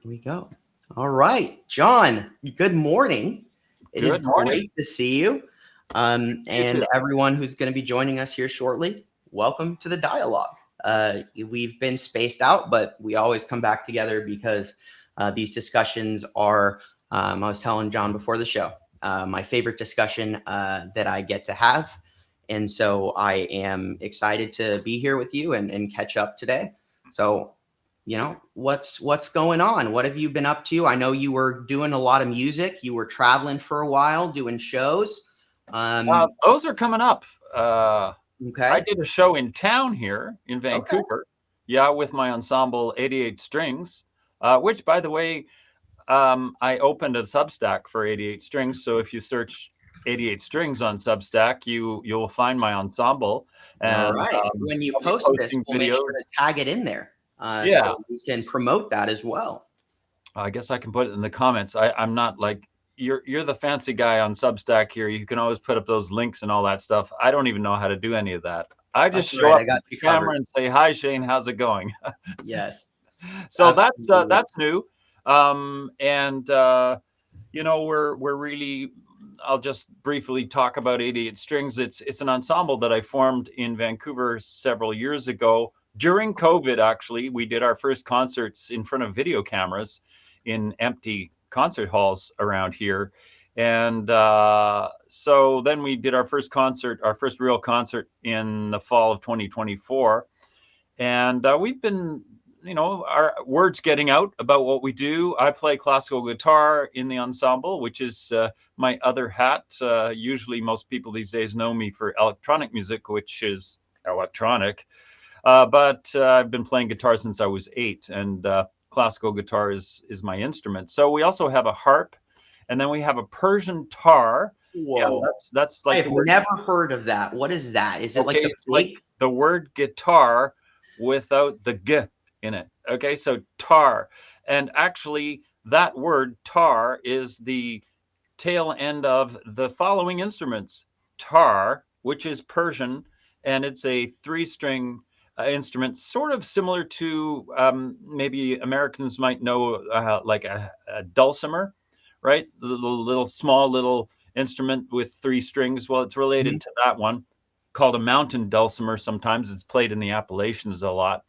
Here we go. All right, John, good morning. It is Good morning. great to see you. You too. And everyone who's going to be joining us here shortly, welcome to the dialogue. We've been spaced out, but we always come back together because these discussions are, I was telling John before the show, my favorite discussion that I get to have. And so I am excited to be here with you and catch up today. So what's going on? What have you been up to? I know you were doing a lot of music. You were traveling for a while, doing shows. Those are coming up. I Okay. did a show in town here in Okay. Vancouver. Yeah, with my ensemble 88 Strings, which, by the way, I opened a Substack for 88 Strings. So if you search 88 Strings on Substack, you'll find my ensemble, All and right. When you I'll be post this, posting we'll make sure videos. to tag it in there Yeah, so we can promote that as well. I guess I can put it in the comments. I'm not like you're the fancy guy on Substack here. You can always put up those links and all that stuff. I don't even know how to do any of that. I just That's show right. I up with got the you camera covered. and say, "Hi, Shane, how's it going?" Yes, So absolutely. that's new. And we're really. I'll just briefly talk about 88 Strings. It's an ensemble that I formed in Vancouver several years ago. During COVID, actually, we did our first concerts in front of video cameras in empty concert halls around here. And so then we did our first concert, our first real concert in the fall of 2024. And we've been, our words getting out about what we do. I play classical guitar in the ensemble, which is my other hat. Usually, most people these days know me for electronic music, which is electronic. But I've been playing guitar since I was 8, and classical guitar is my instrument. So we also have a harp, and then we have a Persian tar. Yeah, Whoa. that's I like have the word. never heard of that. What is that? Is it like Okay, the it's like big? the word guitar without the g in it. Okay, so tar. And actually, that word tar is the tail end of the following instruments: tar, which is Persian, and it's a three-string instrument, sort of similar to maybe Americans might know like a dulcimer, right? The little small little instrument with three strings. Well, it's related to that one, called a mountain dulcimer. Sometimes it's played in the Appalachians a lot.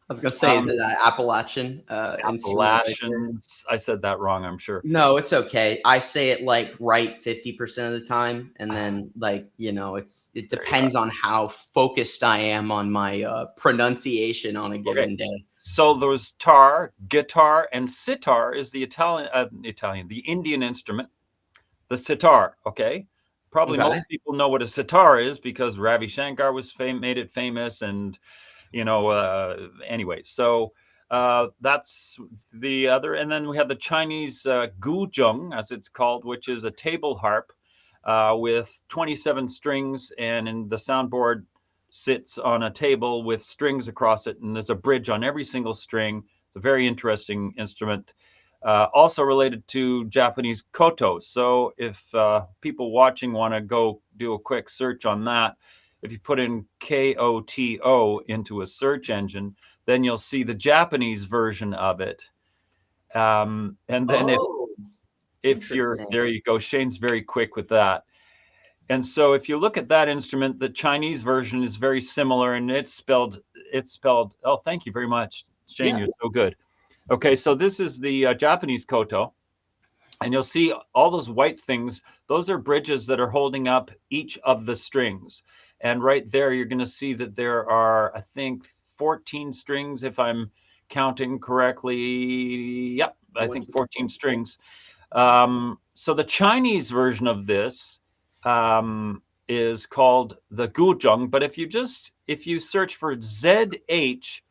I was gonna say, is Um, it an Appalachian instrument right there? Appalachians. I said that wrong, I'm sure. No, it's okay. I say it like right 50% of the time, and then it There you are. depends on how focused I am on my pronunciation on a Okay. given day. So there's tar, guitar, and sitar is the the Indian instrument, the sitar. Okay. Probably Okay. most people know what a sitar is because Ravi Shankar made it famous, and anyway. So that's the other, and then we have the Chinese guzheng, as it's called, which is a table harp with 27 strings, and in the soundboard sits on a table with strings across it, and there's a bridge on every single string. It's a very interesting instrument. Also related to Japanese koto. So if people watching want to go do a quick search on that, if you put in KOTO into a search engine, then you'll see the Japanese version of it. And then Oh, if you're interesting. there, you go. Shane's very quick with that. And so if you look at that instrument, the Chinese version is very similar, and it's spelled. Oh, thank you very much, Shane. Yeah. You're so good. Okay, so this is the Japanese koto, and you'll see all those white things. Those are bridges that are holding up each of the strings. And right there, you're going to see that there are, I think, 14 strings, if I'm counting correctly. Yep, I think 14 strings. So the Chinese version of this is called the guzheng. But if you search for ZHENG,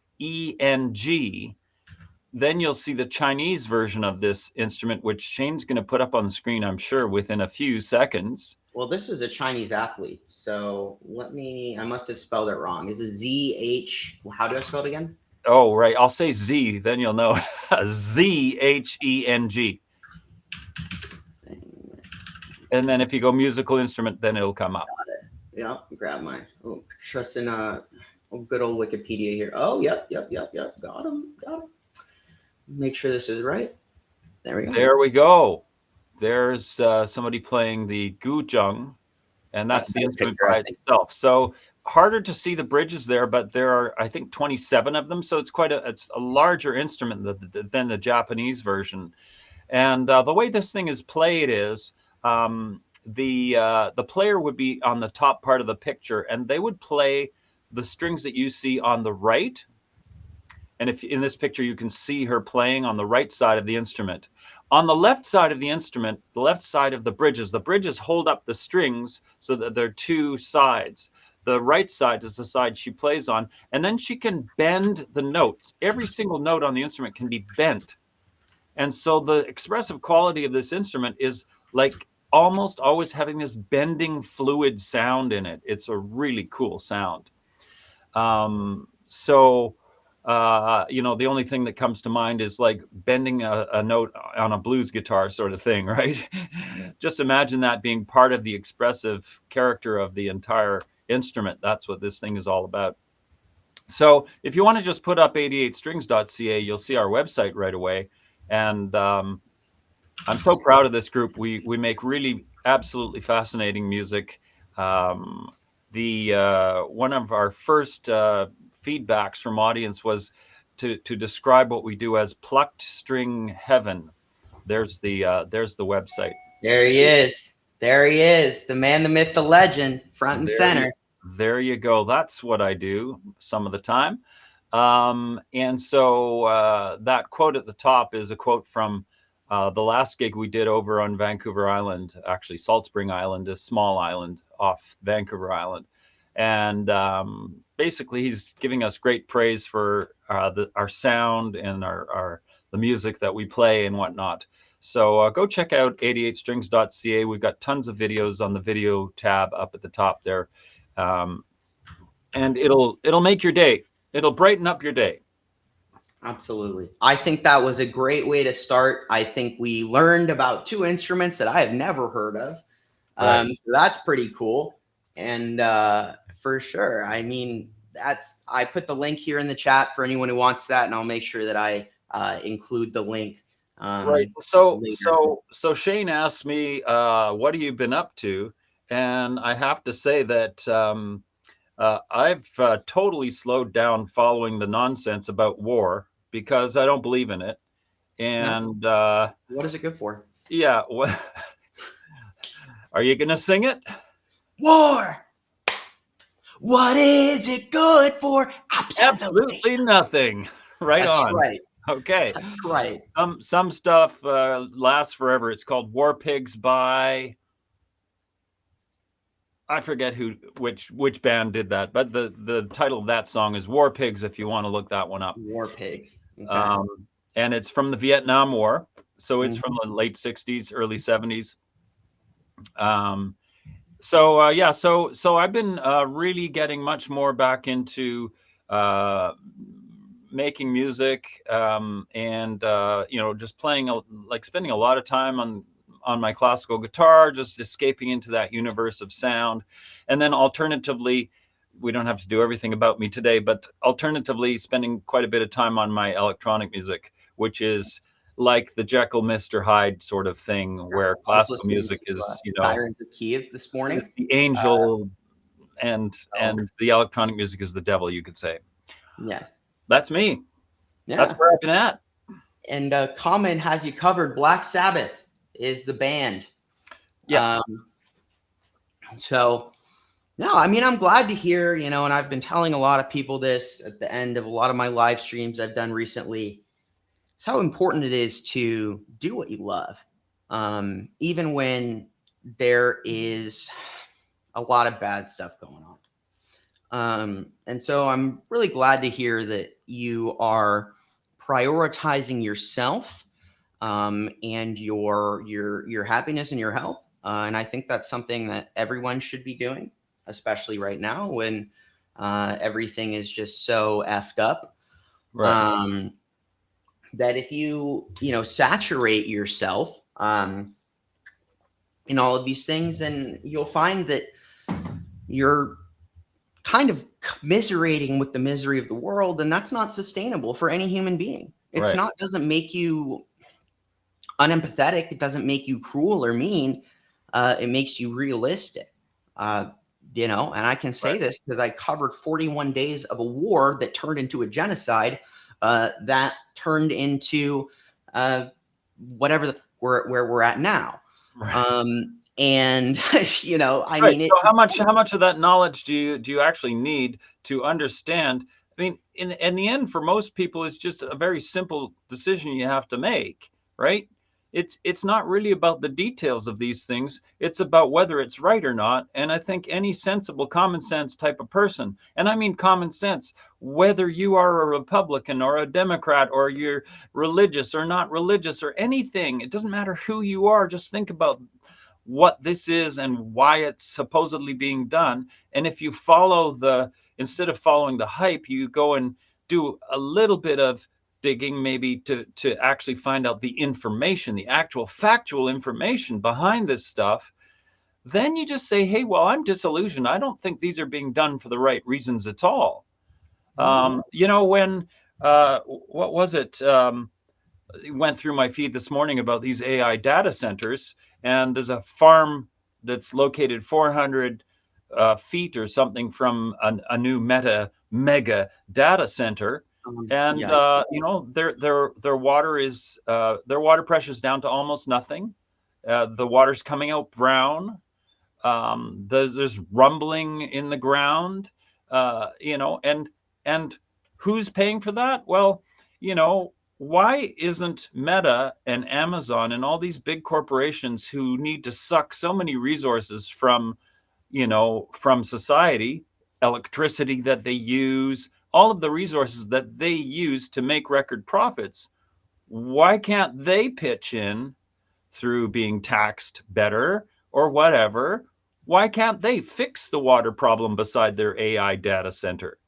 then you'll see the Chinese version of this instrument, which Shane's going to put up on the screen, I'm sure, within a few seconds. Well, this is a Chinese athlete, so I must have spelled it wrong. Is it ZH? How do I spell it again? Oh, right. I'll say Z, then you'll know. ZHENG. And then if you go musical instrument, then it'll come up. Yeah, grab my trust in good old Wikipedia here. Oh, yep. Got him. Make sure this is right. There we go. There we go. There's somebody playing the guzheng, and That's that's a the better instrument picture, I by think. itself. So harder to see the bridges there, but there are, I think, 27 of them. So it's a larger instrument than the Japanese version. And the way this thing is played is the player would be on the top part of the picture, and they would play the strings that you see on the right. And if in this picture, you can see her playing on the right side of the instrument. On the left side of the instrument, the left side of the bridges hold up the strings so that they're two sides. The right side is the side she plays on, and then she can bend the notes. Every single note on the instrument can be bent. And so the expressive quality of this instrument is like almost always having this bending fluid sound in it. It's a really cool sound. So the only thing that comes to mind is like bending a note on a blues guitar sort of thing, right? Just imagine that being part of the expressive character of the entire instrument. That's what this thing is all about. So if you want to just put up 88strings.ca, you'll see our website right away. And I'm so proud of this group. We make really absolutely fascinating music. Um, the One of our first feedbacks from audience was to describe what we do as plucked string heaven. There's the website. There he is. There he is. The man, the myth, the legend, front and There you center. there you go. That's what I do some of the time. And so that quote at the top is a quote from the last gig we did over on Vancouver Island, actually Salt Spring Island, a small island off Vancouver Island. And basically, he's giving us great praise for our sound and the music that we play and whatnot. So go check out 88strings.ca. We've got tons of videos on the video tab up at the top there, and it'll make your day. It'll brighten up your day. Absolutely. I think that was a great way to start. I think we learned about two instruments that I have never heard of. Right. So that's pretty cool. And for sure, I mean, I put the link here in the chat for anyone who wants that, and I'll make sure that I include the link. Right. So Later. so Shane asked me, what have you been up to? And I have to say that I've totally slowed down following the nonsense about war because I don't believe in it. No, And what is it good for? yeah, what are you gonna sing it? War. What is it good for? Absolutely. Absolutely nothing. Right That's on. right. Okay. That's right. Some stuff lasts forever. It's called War Pigs by, I forget which band did that, but the title of that song is War Pigs if you want to look that one up. War pigs. Okay. And it's from the Vietnam War, so it's from the late 60s, early 70s. So I've been really getting much more back into making music, and just playing, like spending a lot of time on my classical guitar, just escaping into that universe of sound. And then alternatively, we don't have to do everything about me today, but alternatively spending quite a bit of time on my electronic music, which is like the Jekyll Mr. Hyde sort of thing, where I was classical listening music to is, Sirens of Kiev this morning. is the angel, and the electronic music is the devil, you could say. Yes. That's me. Yeah. That's where I've been at. And Common has you covered. Black Sabbath is the band. Yeah. So, no, I mean, I'm glad to hear, and I've been telling a lot of people this at the end of a lot of my live streams I've done recently. It's how important it is to do what you love, even when there is a lot of bad stuff going on. And so I'm really glad to hear that you are prioritizing yourself and your happiness and your health. And I think that's something that everyone should be doing, especially right now when everything is just so effed up. Right. That if you saturate yourself in all of these things, then you'll find that you're kind of commiserating with the misery of the world, and that's not sustainable for any human being. It's not, doesn't make you unempathetic. It doesn't make you cruel or mean. It makes you realistic. You know, and I can say this because I covered 41 days of a war that turned into a genocide, that turned into whatever where we're at now. And you know, I mean, So how much of that knowledge do you actually need to understand? I mean, in the end, for most people, it's just a very simple decision you have to make, right? It's not really about the details of these things. It's about whether it's right or not. And I think any sensible, common sense type of person, and I mean common sense, whether you are a Republican or a Democrat or you're religious or not religious or anything, it doesn't matter who you are. Just think about what this is and why it's supposedly being done. And if you follow instead of following the hype, you go and do a little bit of digging, maybe to actually find out the information, the actual factual information behind this stuff, then you just say, hey, well, I'm disillusioned. I don't think these are being done for the right reasons at all. You know, when, what was it? Went through my feed this morning about these AI data centers, and there's a farm that's located 400 feet or something from a new mega data center, and yeah. you know, their water is their water pressure is down to almost nothing. The water's coming out brown. There's rumbling in the ground, you know, and who's paying for that? Well, you know, why isn't Meta and Amazon and all these big corporations who need to suck so many resources from, you know, from society, electricity that they use, all of the resources that they use to make record profits, why can't they pitch in through being taxed better or whatever? Why can't they fix the water problem beside their AI data center?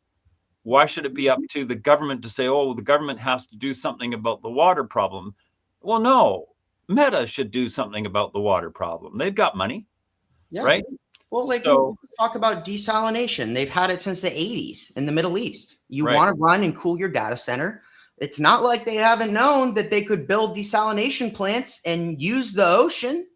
Why should it be up to the government to say, oh, the government has to do something about the water problem? Well, no, Meta should do something about the water problem. They've got money, Yeah. right? Well, like So, let's talk about desalination. They've had it since the 80s in the Middle East. You right. want to run and cool your data center. It's not like they haven't known that they could build desalination plants and use the ocean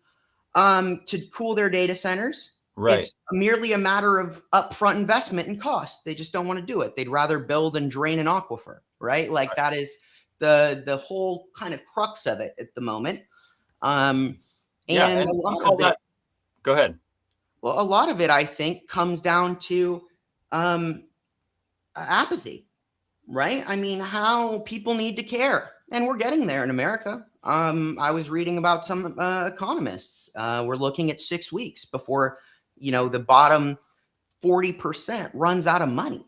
to cool their data centers. Right. It's merely a matter of upfront investment and cost. They just don't want to do it. They'd rather build and drain an aquifer, right? Like that is the whole kind of crux of it at the moment. And a lot of it. Go ahead. Well, a lot of it, I think, comes down to apathy, right? I mean, how people need to care. And we're getting there in America. I was reading about some economists. We're looking at 6 weeks before, you know, the bottom 40% runs out of money.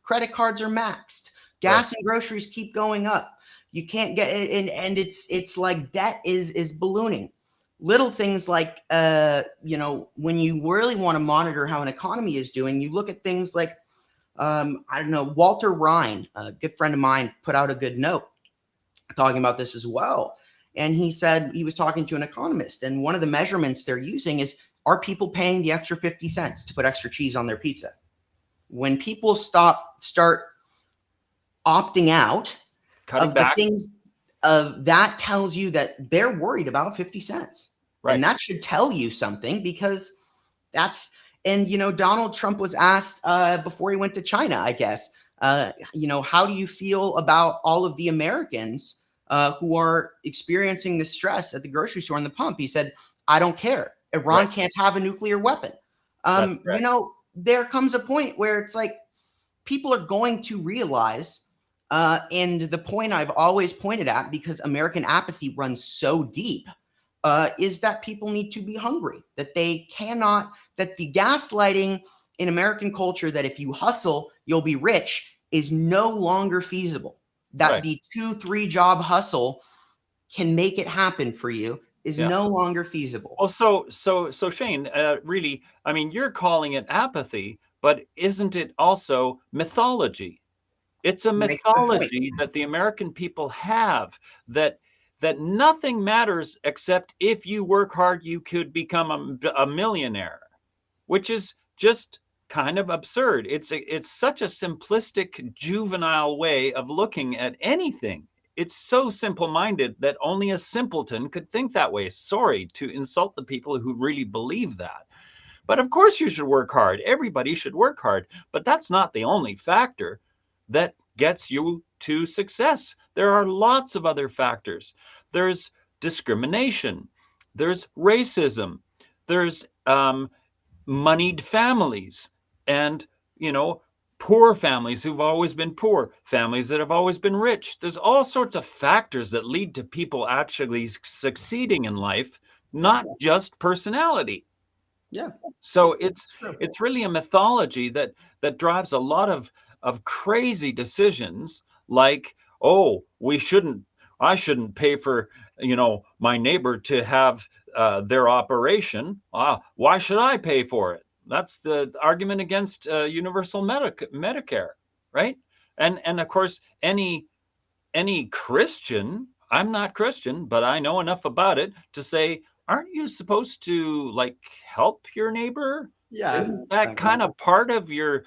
Credit cards are maxed. Gas and groceries keep going up. You can't get it, and it's like debt is ballooning. Little things like, you know, when you really want to monitor how an economy is doing, you look at things like, I don't know, Walter Ryan, a good friend of mine, put out a good note talking about this as well. And he said he was talking to an economist, and one of the measurements they're using is, are people paying the extra 50 cents to put extra cheese on their pizza? When people start opting out Cutting of back. the things, that tells you that they're worried about 50 cents. Right. And that should tell you something, because that's, and, you know, Donald Trump was asked before he went to China, I guess, you know, how do you feel about all of the Americans who are experiencing the stress at the grocery store and the pump? He said, I don't care. Iran can't have a nuclear weapon. You know, there comes a point where it's like people are going to realize, and the point I've always pointed at, because American apathy runs so deep, is that people need to be hungry, that they cannot, that the gaslighting in American culture that if you hustle, you'll be rich is no longer feasible. That the 2-3 job hustle can make it happen for you is no longer feasible. Well, so Shane, really, I mean, you're calling it apathy, but isn't it also mythology? It's a mythology that the American people have, that nothing matters except if you work hard, you could become a millionaire, which is just kind of absurd. It's such a simplistic, juvenile way of looking at anything. It's so simple-minded that only a simpleton could think that way. Sorry to insult the people who really believe that. But of course you should work hard. Everybody should work hard. But that's not the only factor that gets you to success. There are lots of other factors. There's discrimination. There's racism. There's moneyed families, and you know poor families who've always been poor, families that have always been rich. There's all sorts of factors that lead to people actually succeeding in life, not just personality. Yeah, So it's it's true. it's really a mythology that drives a lot of crazy decisions, like, oh, I shouldn't pay for my neighbor to have their operation. Why should I pay for it? That's the argument against universal Medicare, right? And of course, any Christian, I'm not Christian, but I know enough about it to say, aren't you supposed to like help your neighbor? Yeah, Isn't that exactly. kind of part of your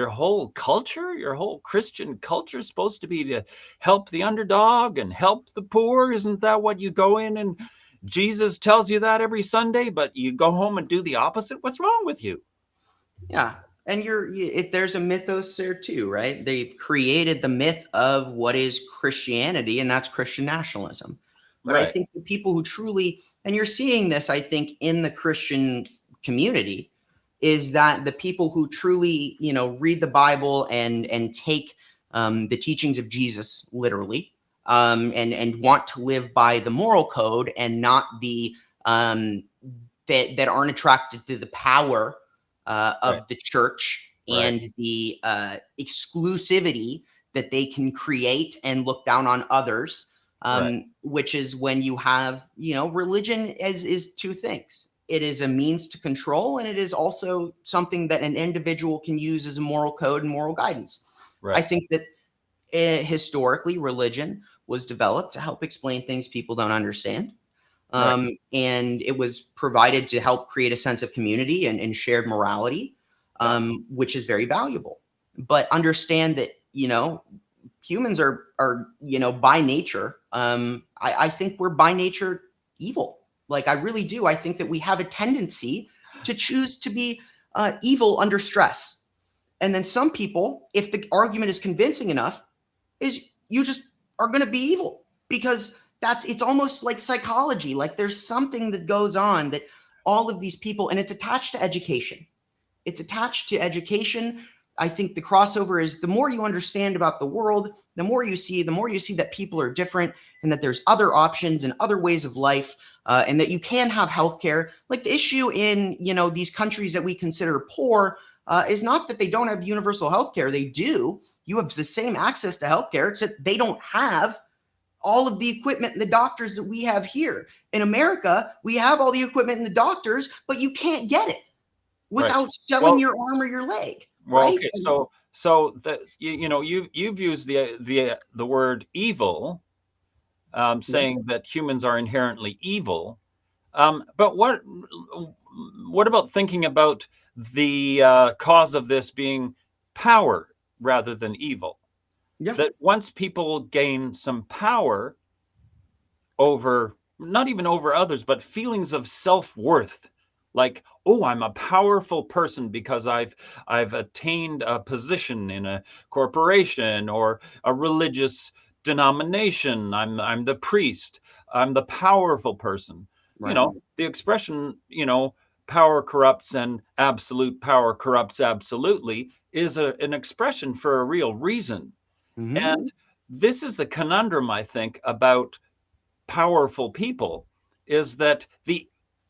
whole culture? Your whole Christian culture is supposed to be to help the underdog and help the poor. Isn't that what you go in and Jesus tells you that every Sunday, but you go home and do the opposite? What's wrong with you? Yeah. And there's a mythos there too, right? They've created the myth of what is Christianity, and that's Christian nationalism. But I Right, think the people who truly, and you're seeing this, I think, in the Christian community, is that the people who truly, read the Bible and take the teachings of Jesus literally, and want to live by the moral code and not the that aren't attracted to the power right, of the church right, and the exclusivity that they can create and look down on others. right, Which is when you have, religion is two things. It is a means to control, and it is also something that an individual can use as a moral code and moral guidance. I right, think that historically, religion was developed to help explain things people don't understand. right, And it was provided to help create a sense of community and shared morality, yeah, which is very valuable. But understand that, humans are by nature. I think we're by nature evil. Like, I really do. I think that we have a tendency to choose to be evil under stress. And then some people, if the argument is convincing enough, is you just are going to be evil, because it's almost like psychology. Like, there's something that goes on that all of these people, and it's attached to education. It's attached to education. I think the crossover is, the more you understand about the world, the more you see that people are different, and that there's other options and other ways of life, and that you can have healthcare. Like, the issue in these countries that we consider poor is not that they don't have universal healthcare. They do. You have the same access to healthcare, except they don't have all of the equipment and the doctors that we have here. In America, we have all the equipment and the doctors, but you can't get it right. without selling Well, your arm or your leg, Well, right? okay, so that you've used the word evil, Yeah. saying that humans are inherently evil. But what about thinking about the cause of this being power rather than evil? Yeah. That once people gain some power over, not even over others, but feelings of self-worth, like, oh, I'm a powerful person because I've attained a position in a corporation or a religious denomination. I'm the priest. I'm the powerful person. Right. The expression, power corrupts and absolute power corrupts absolutely is an expression for a real reason. Hmm. And this is the conundrum, I think, about powerful people, is that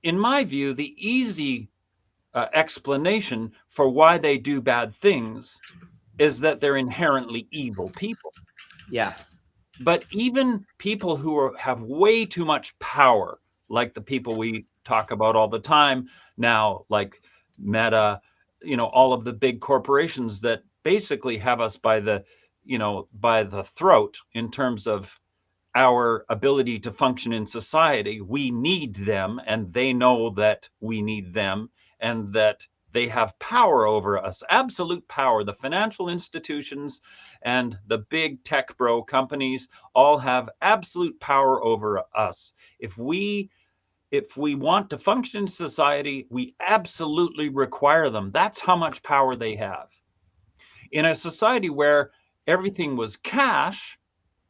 in my view, the easy explanation for why they do bad things is that they're inherently evil people. Yeah. But even people who have way too much power, like the people we talk about all the time now, like Meta, all of the big corporations that basically have us by the throat in terms of our ability to function in society. We need them, and they know that we need them, and that They have power over us, absolute power. The financial institutions and the big tech bro companies all have absolute power over us. If we want to function in society, we absolutely require them. That's how much power they have. In a society where everything was cash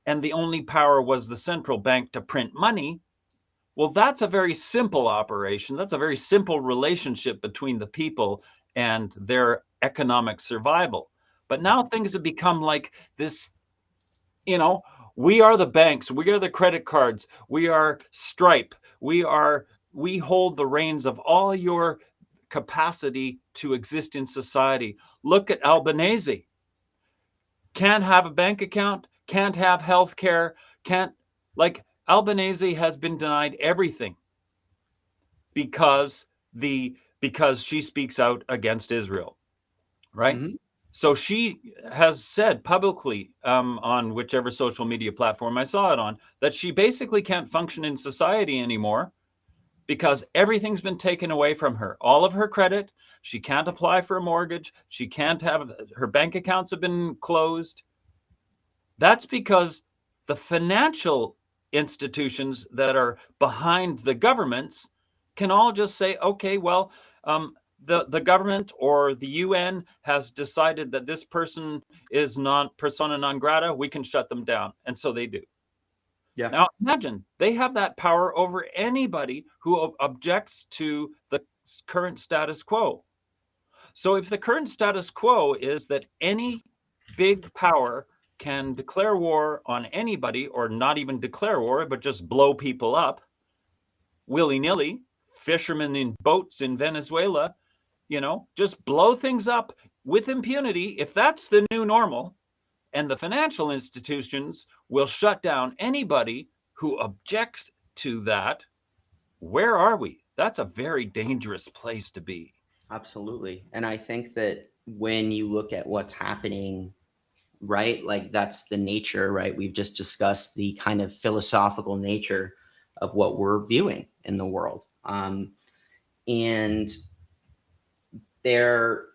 and the only power was the central bank to print money, well, that's a very simple operation. That's a very simple relationship between the people and their economic survival. But now things have become like this, you know, we are the banks, we are the credit cards, we are Stripe, we hold the reins of all your capacity to exist in society. Look at Albanese. Can't have a bank account, can't have health care, can't, like, Albanese has been denied everything because because she speaks out against Israel, right? Hmm. So she has said publicly, on whichever social media platform I saw it on, that she basically can't function in society anymore because everything's been taken away from her. All of her credit, she can't apply for a mortgage, she can't have, her bank accounts have been closed. That's because the financial institutions that are behind the governments can all just say, okay, well, the government or the UN has decided that this person is not persona non grata, we can shut them down. And so they do. Yeah. Now imagine they have that power over anybody who objects to the current status quo. So if the current status quo is that any big power can declare war on anybody, or not even declare war, but just blow people up willy nilly, fishermen in boats in Venezuela, just blow things up with impunity, if that's the new normal, and the financial institutions will shut down anybody who objects to that, where are we? That's a very dangerous place to be. Absolutely. And I think that when you look at what's happening, right, like that's the nature, right? We've just discussed the kind of philosophical nature of what we're viewing in the world. And there,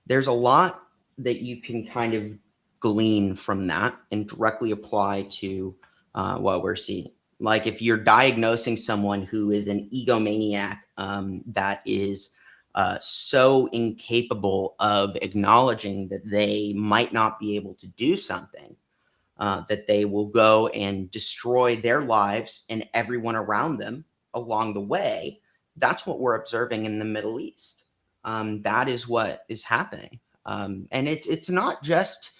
there's a lot that you can kind of glean from that and directly apply to what we're seeing. Like if you're diagnosing someone who is an egomaniac, that is so incapable of acknowledging that they might not be able to do something, that they will go and destroy their lives and everyone around them along the way. That's what we're observing in the Middle East. That is what is happening. And it's not just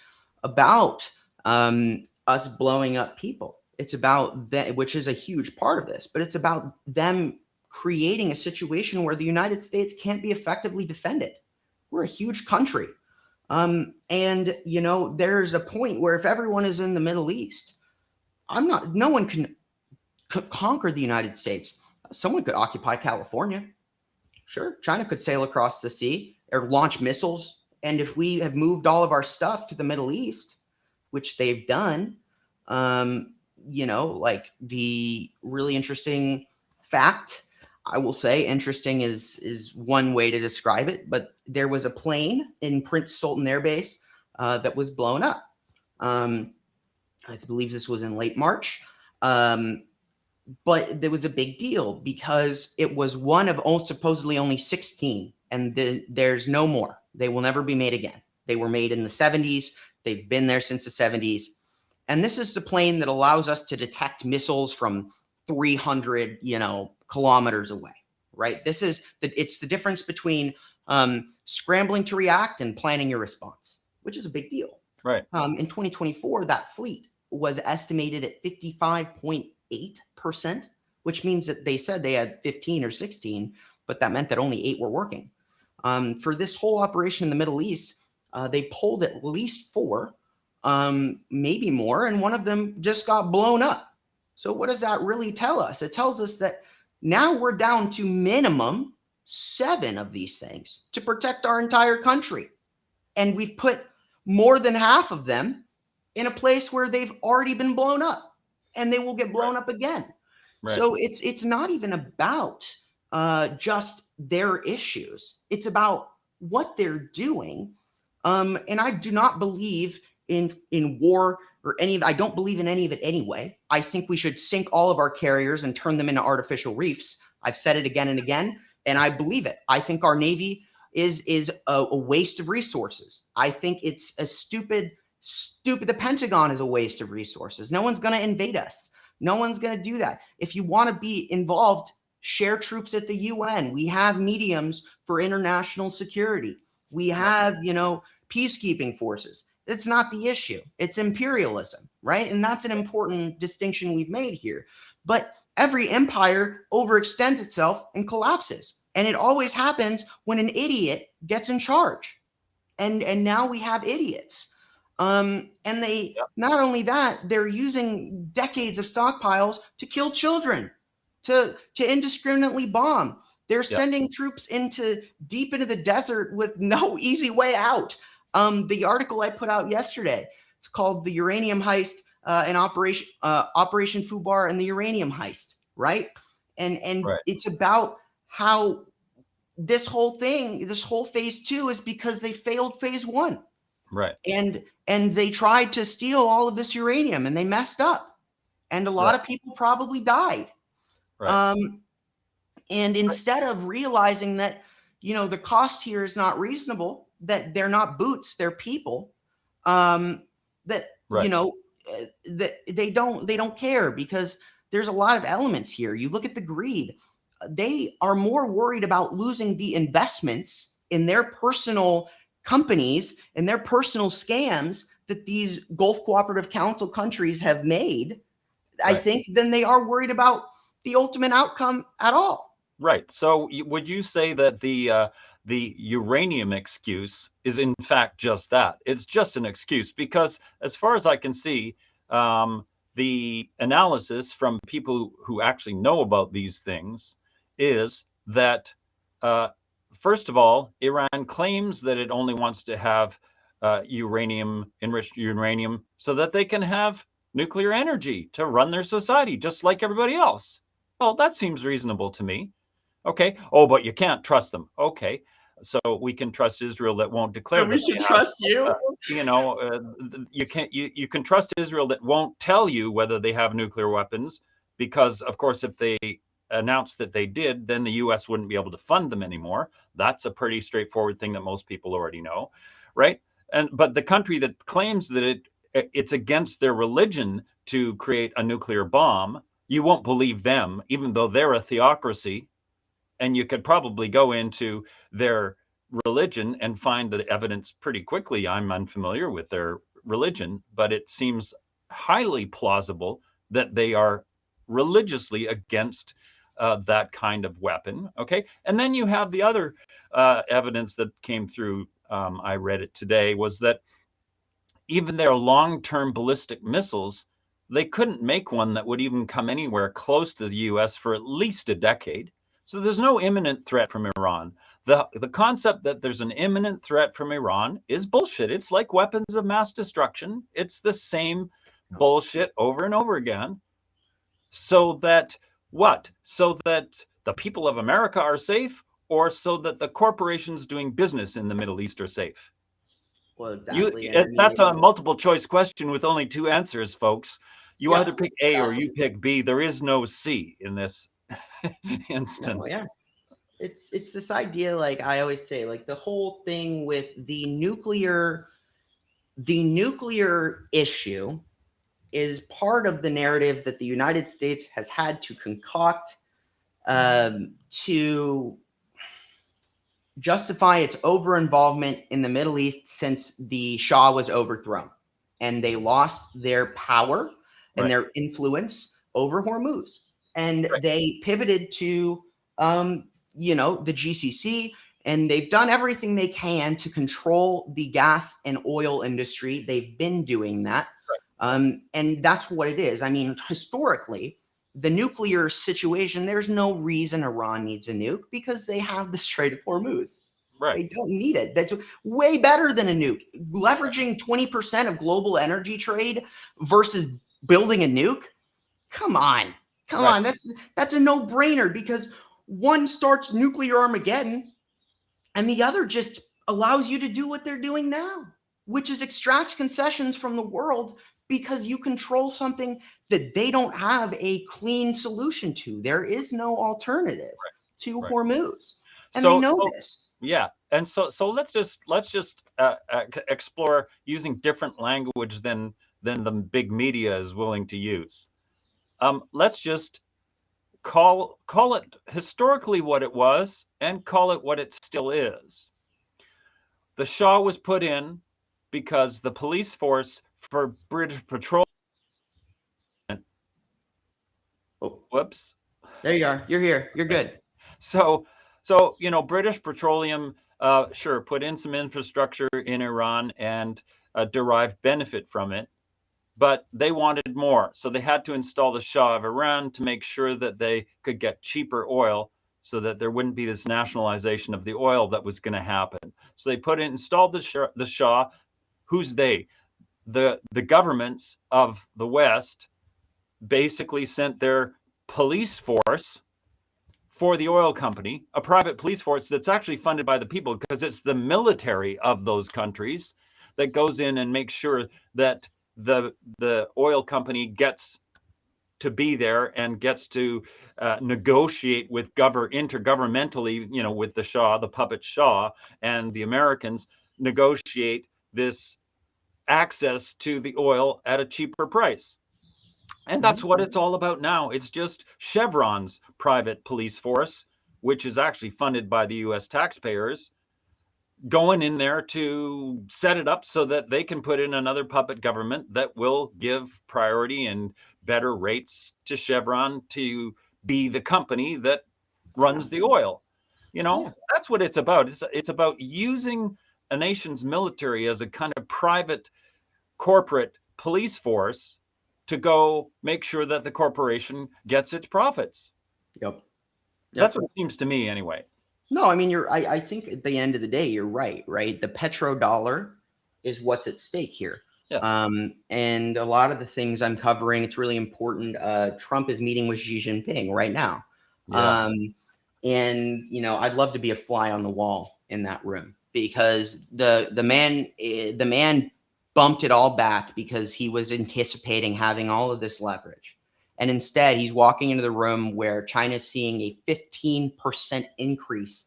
about us blowing up people. It's about that, which is a huge part of this, but it's about them creating a situation where the United States can't be effectively defended. We're a huge country. And there's a point where if everyone is in the Middle East, no one can conquer the United States. Someone could occupy California. Sure, China could sail across the sea or launch missiles. And if we have moved all of our stuff to the Middle East, which they've done, like the really interesting fact, I will say interesting is one way to describe it, but there was a plane in Prince Sultan Air Base that was blown up. I believe this was in late March. But there was a big deal because it was one of supposedly only 16, and there's no more. They will never be made again. They were made in the 70s. They've been there since the 70s. And this is the plane that allows us to detect missiles from 300, kilometers away, right? It's the difference between scrambling to react and planning your response, which is a big deal. Right. In 2024, that fleet was estimated at 55.8%, which means that they said they had 15 or 16, but that meant that only 8 were working. For this whole operation in the Middle East, they pulled at least 4, maybe more, and one of them just got blown up. So what does that really tell us? It tells us that now we're down to minimum 7 of these things to protect our entire country. And we've put more than half of them in a place where they've already been blown up, and they will get blown up again. Right. So it's not even about just their issues. It's about what they're doing. And I do not believe in war or I don't believe in any of it anyway. I think we should sink all of our carriers and turn them into artificial reefs. I've said it again and again, and I believe it. I think our Navy is a waste of resources. I think it's a stupid. The Pentagon is a waste of resources. No one's going to invade us. No one's going to do that. If you want to be involved, share troops at the UN. We have mediums for international security. We have, peacekeeping forces. It's not the issue. It's imperialism, right? And that's an important distinction we've made here. But every empire overextends itself and collapses. And it always happens when an idiot gets in charge. And now we have idiots. And they, not only that, they're using decades of stockpiles to kill children, to indiscriminately bomb. They're sending troops deep into the desert with no easy way out. The article I put out yesterday, it's called "The Uranium Heist and Operation Fubar and the Uranium Heist," right? And it's about how this whole phase 2 is because they failed phase 1. Right. And they tried to steal all of this uranium and they messed up. And a lot of people probably died. Right. And instead of realizing that, the cost here is not reasonable, that they're not boots, they're people, that they don't care, because there's a lot of elements here. You look at the greed. They are more worried about losing the investments in their personal companies and their personal scams that these Gulf Cooperative Council countries have made, I think, than they are worried about the ultimate outcome at all. Right. So would you say that the uranium excuse is in fact just that? It's just an excuse, because as far as I can see, the analysis from people who actually know about these things is that, first of all, Iran claims that it only wants to have enriched uranium so that they can have nuclear energy to run their society just like everybody else. Well, that seems reasonable to me. Okay. Oh, but you can't trust them. Okay. So we can trust Israel that won't declare. We should trust you. You can trust Israel that won't tell you whether they have nuclear weapons, because, of course, if they announced that they did, then the U.S. wouldn't be able to fund them anymore. That's a pretty straightforward thing that most people already know, right? But the country that claims that it's against their religion to create a nuclear bomb, you won't believe them, even though they're a theocracy. And you could probably go into their religion and find the evidence pretty quickly. I'm unfamiliar with their religion, but it seems highly plausible that they are religiously against that kind of weapon. Okay. And then you have the other evidence that came through. I read it today, was that even their long-term ballistic missiles, they couldn't make one that would even come anywhere close to the US for at least a decade. So there's no imminent threat from Iran. The concept that there's an imminent threat from Iran is bullshit. It's like weapons of mass destruction. It's the same bullshit over and over again. So that what? So that the people of America are safe, or so that the corporations doing business in the Middle East are safe? Well, exactly. That's a multiple choice question with only 2 answers, folks. You either pick A or you pick B. There is no C in this instance. No, it's this idea, like I always say, like the whole thing with the nuclear issue is part of the narrative that the United States has had to concoct to justify its over-involvement in the Middle East since the Shah was overthrown and they lost their power and their influence over Hormuz. And they pivoted to, the GCC, and they've done everything they can to control the gas and oil industry. They've been doing that. And that's what it is. I mean, historically, the nuclear situation, there's no reason Iran needs a nuke because they have the Strait of Hormuz. They don't need it. That's way better than a nuke. Leveraging 20% of global energy trade versus building a nuke. Come on. That's a no-brainer, because One starts nuclear Armageddon, and the other just allows you to do what they're doing now, which is extract concessions from the world because you control something that they don't have a clean solution to. There is no alternative to Right. Hormuz, and they So, know so this. yeah, and so let's just explore using different language than the big media is willing to use. Let's just call it historically what it was and call it what it still is. The Shah was put in because the police force for British Patrol. Oh, Whoops. there you are. You're here. You're good. So, British Petroleum, sure, put in some infrastructure in Iran and derived benefit from it, but they wanted more. So they had to install the Shah of Iran to make sure that they could get cheaper oil so that there wouldn't be this nationalization of the oil that was going to happen. So they installed the Shah. Who's they? The governments of the West basically sent their police force for the oil company, a private police force that's actually funded by the people because it's the military of those countries that goes in and makes sure that the oil company gets to be there and gets to negotiate with intergovernmentally, with the Shah, the puppet Shah, and the Americans negotiate this access to the oil at a cheaper price. And that's what it's all about now. It's just Chevron's private police force, which is actually funded by the US taxpayers, going in there to set it up so that they can put in another puppet government that will give priority and better rates to Chevron to be the company that runs the oil. Yeah. That's what it's about. It's about using a nation's military as a kind of private corporate police force to go make sure that the corporation gets its profits. Yep. That's Yep. what it seems to me anyway. No, I mean, I think at the end of the day, you're right, right? The petrodollar is what's at stake here. Yeah. And a lot of the things I'm covering, it's really important. Trump is meeting with Xi Jinping right now. Yeah. And, I'd love to be a fly on the wall in that room because the man bumped it all back because he was anticipating having all of this leverage. And instead, he's walking into the room where China's seeing a 15% increase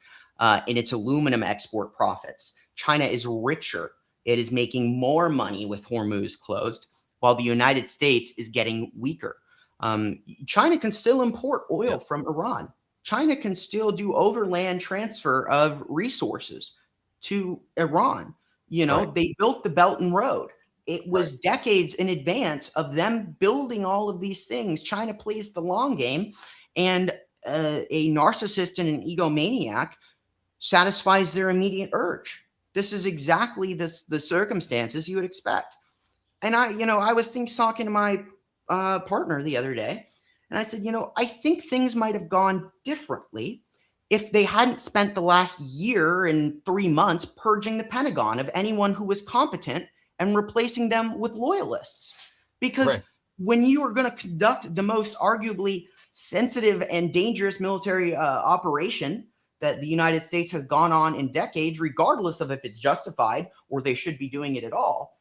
in its aluminum export profits. China is richer. It is making more money with Hormuz closed, while the United States is getting weaker. China can still import oil from Iran. China can still do overland transfer of resources to Iran. They built the Belt and Road. It was decades in advance of them building all of these things. China plays the long game, and a narcissist and an egomaniac satisfies their immediate urge. This is exactly the circumstances you would expect. And I was talking to my partner the other day, and I said, I think things might have gone differently if they hadn't spent the last year and 3 months purging the Pentagon of anyone who was competent and replacing them with loyalists. Because when you are going to conduct the most arguably sensitive and dangerous military operation that the United States has gone on in decades, regardless of if it's justified or they should be doing it at all,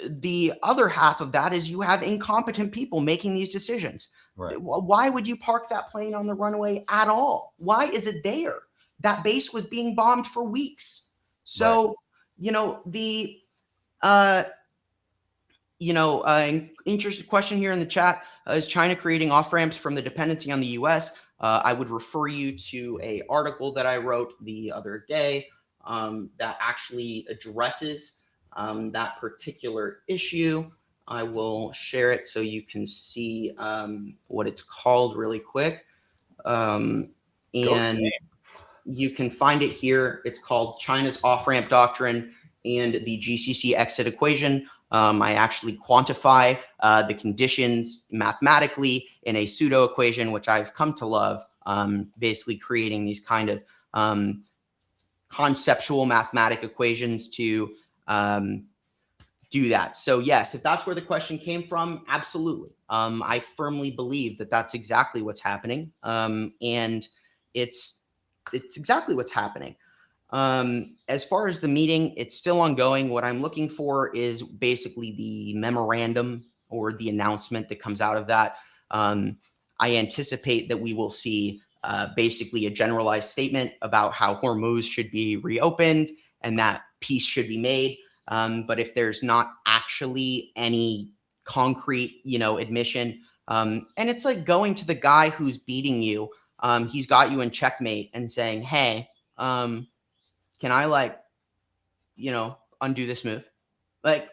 the other half of that is you have incompetent people making these decisions. Why would you park that plane on the runway at all? Why is it there? That base was being bombed for weeks. So, interesting question here in the chat. Is China creating off-ramps from the dependency on the U.S.? I would refer you to an article that I wrote the other day that actually addresses that particular issue. I will share it so you can see what it's called really quick. And you can find it here. It's called China's Off-Ramp Doctrine and the GCC Exit Equation. I actually quantify the conditions mathematically in a pseudo equation, which I've come to love, basically creating these kind of conceptual mathematic equations to do that. So yes, if that's where the question came from, absolutely. I firmly believe that that's exactly what's happening. And it's exactly what's happening. As far as the meeting, it's still ongoing. What I'm looking for is basically the memorandum or the announcement that comes out of that. I anticipate that we will see basically a generalized statement about how Hormuz should be reopened and that peace should be made. But if there's not actually any concrete, admission, and it's like going to the guy who's beating you, he's got you in checkmate and saying, "Hey, can I undo this move?" Like,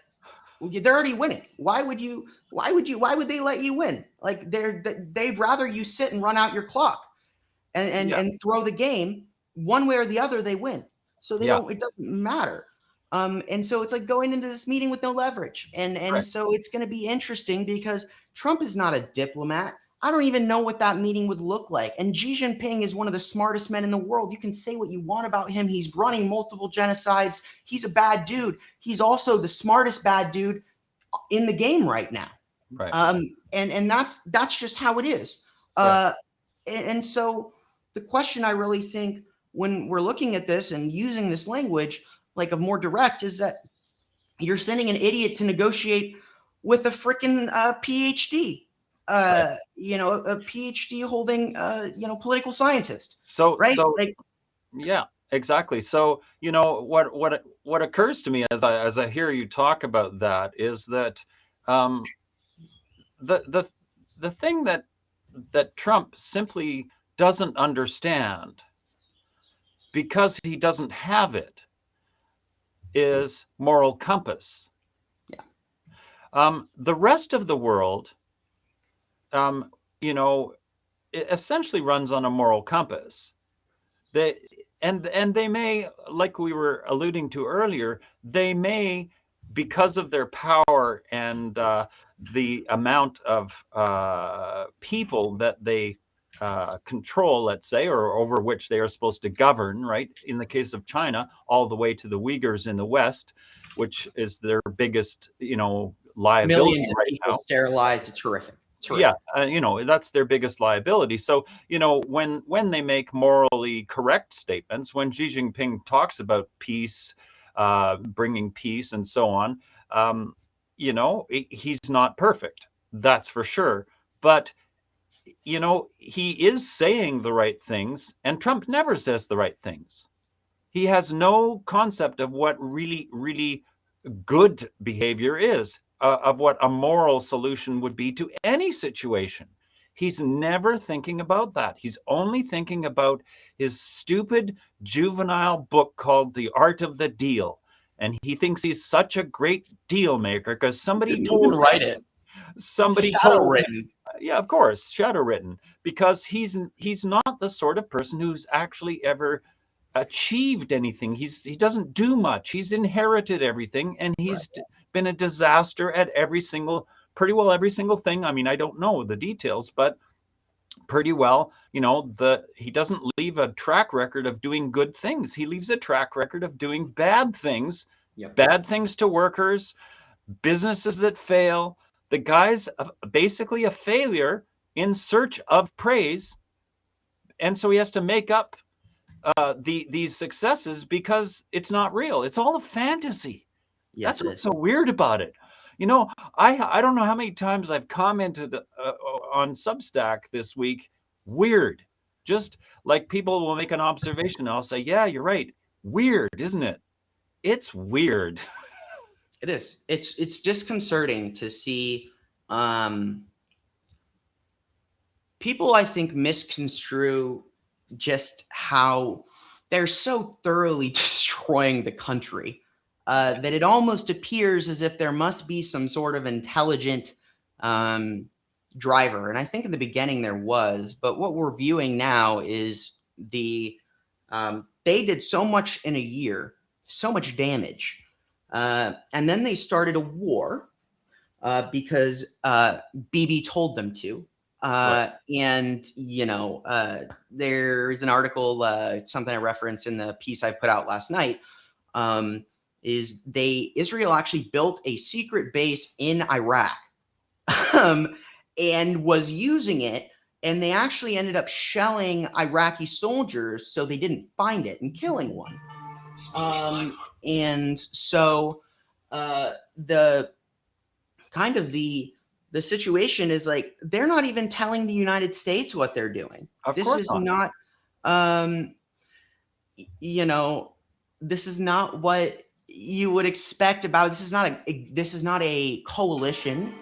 they're already winning. Why would they let you win? Like, they'd rather you sit and run out your clock and throw the game. One way or the other, they win. So it doesn't matter. And so it's like going into this meeting with no leverage. And so it's going to be interesting because Trump is not a diplomat. I don't even know what that meeting would look like. And Xi Jinping is one of the smartest men in the world. You can say what you want about him. He's running multiple genocides. He's a bad dude. He's also the smartest bad dude in the game right now. Right. And that's just how it is. And so the question I really think when we're looking at this and using this language, like a more direct, is that you're sending an idiot to negotiate with a freaking PhD. A PhD holding, political scientist. So, right? Yeah, exactly. So, what occurs to me as I hear you talk about that is that the thing that Trump simply doesn't understand, because he doesn't have it, is moral compass. Yeah. The rest of the world, it essentially runs on a moral compass. They may, like we were alluding to earlier, they may, because of their power and the amount of people that they control, let's say, or over which they are supposed to govern, right? In the case of China, all the way to the Uyghurs in the West, which is their biggest, liability. Millions of right people now. sterilized. It's horrific. Yeah, that's their biggest liability. So, when they make morally correct statements, when Xi Jinping talks about peace, bringing peace and so on, he's not perfect. That's for sure. But, he is saying the right things, and Trump never says the right things. He has no concept of what really, really good behavior is, of what a moral solution would be to any situation. He's never thinking about that. He's only thinking about his stupid juvenile book called The Art of the Deal. And he thinks he's such a great deal maker because somebody told him. Write it. Somebody told him. Yeah, of course, shadow written, because he's not the sort of person who's actually ever achieved anything. He doesn't do much. He's inherited everything, and he's been a disaster at pretty well every single thing. I mean, I don't know the details, but pretty well, he doesn't leave a track record of doing good things. He leaves a track record of doing bad things. Bad things to workers, businesses that fail. The guy's basically a failure in search of praise, and so he has to make up these successes because it's not real. It's all a fantasy. Yes, that's what's so weird about it. I don't know how many times I've commented on Substack this week. Weird. Just like people will make an observation, and I'll say, yeah, you're right. Weird, isn't it? It's weird. It is. It's disconcerting to see people, I think, misconstrue just how they're so thoroughly destroying the country that it almost appears as if there must be some sort of intelligent driver. And I think in the beginning there was, but what we're viewing now is they did so much in a year, so much damage. And then they started a war because Bibi told them to. And, there's an article, something I referenced in the piece I put out last night, Israel actually built a secret base in Iraq and was using it and they actually ended up shelling Iraqi soldiers so they didn't find it and killing one. And so the kind of the situation is like they're not even telling the United States what they're doing. Of This course is not. not, um, you know, this is not what you would expect about. This is not a coalition.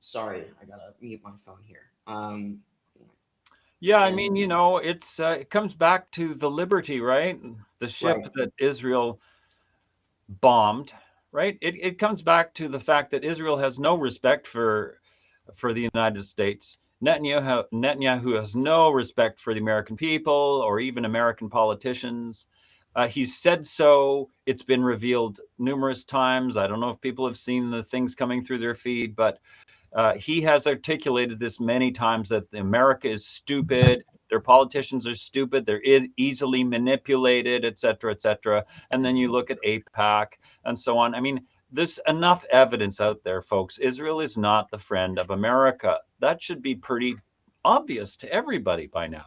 Sorry, I gotta mute my phone here. Yeah, I mean, And it comes back to the Liberty, right? The ship right, that Israel bombed, right? It comes back to the fact that Israel has no respect for the United States. Netanyahu has no respect for the American people or even American politicians. He's said so. It's been revealed numerous times. I don't know if people have seen the things coming through their feed, but he has articulated this many times that America is stupid. Their politicians are stupid. They're easily manipulated, et cetera, et cetera. And then you look at APAC and so on. I mean, there's enough evidence out there, folks. Israel is not the friend of America. That should be pretty obvious to everybody by now.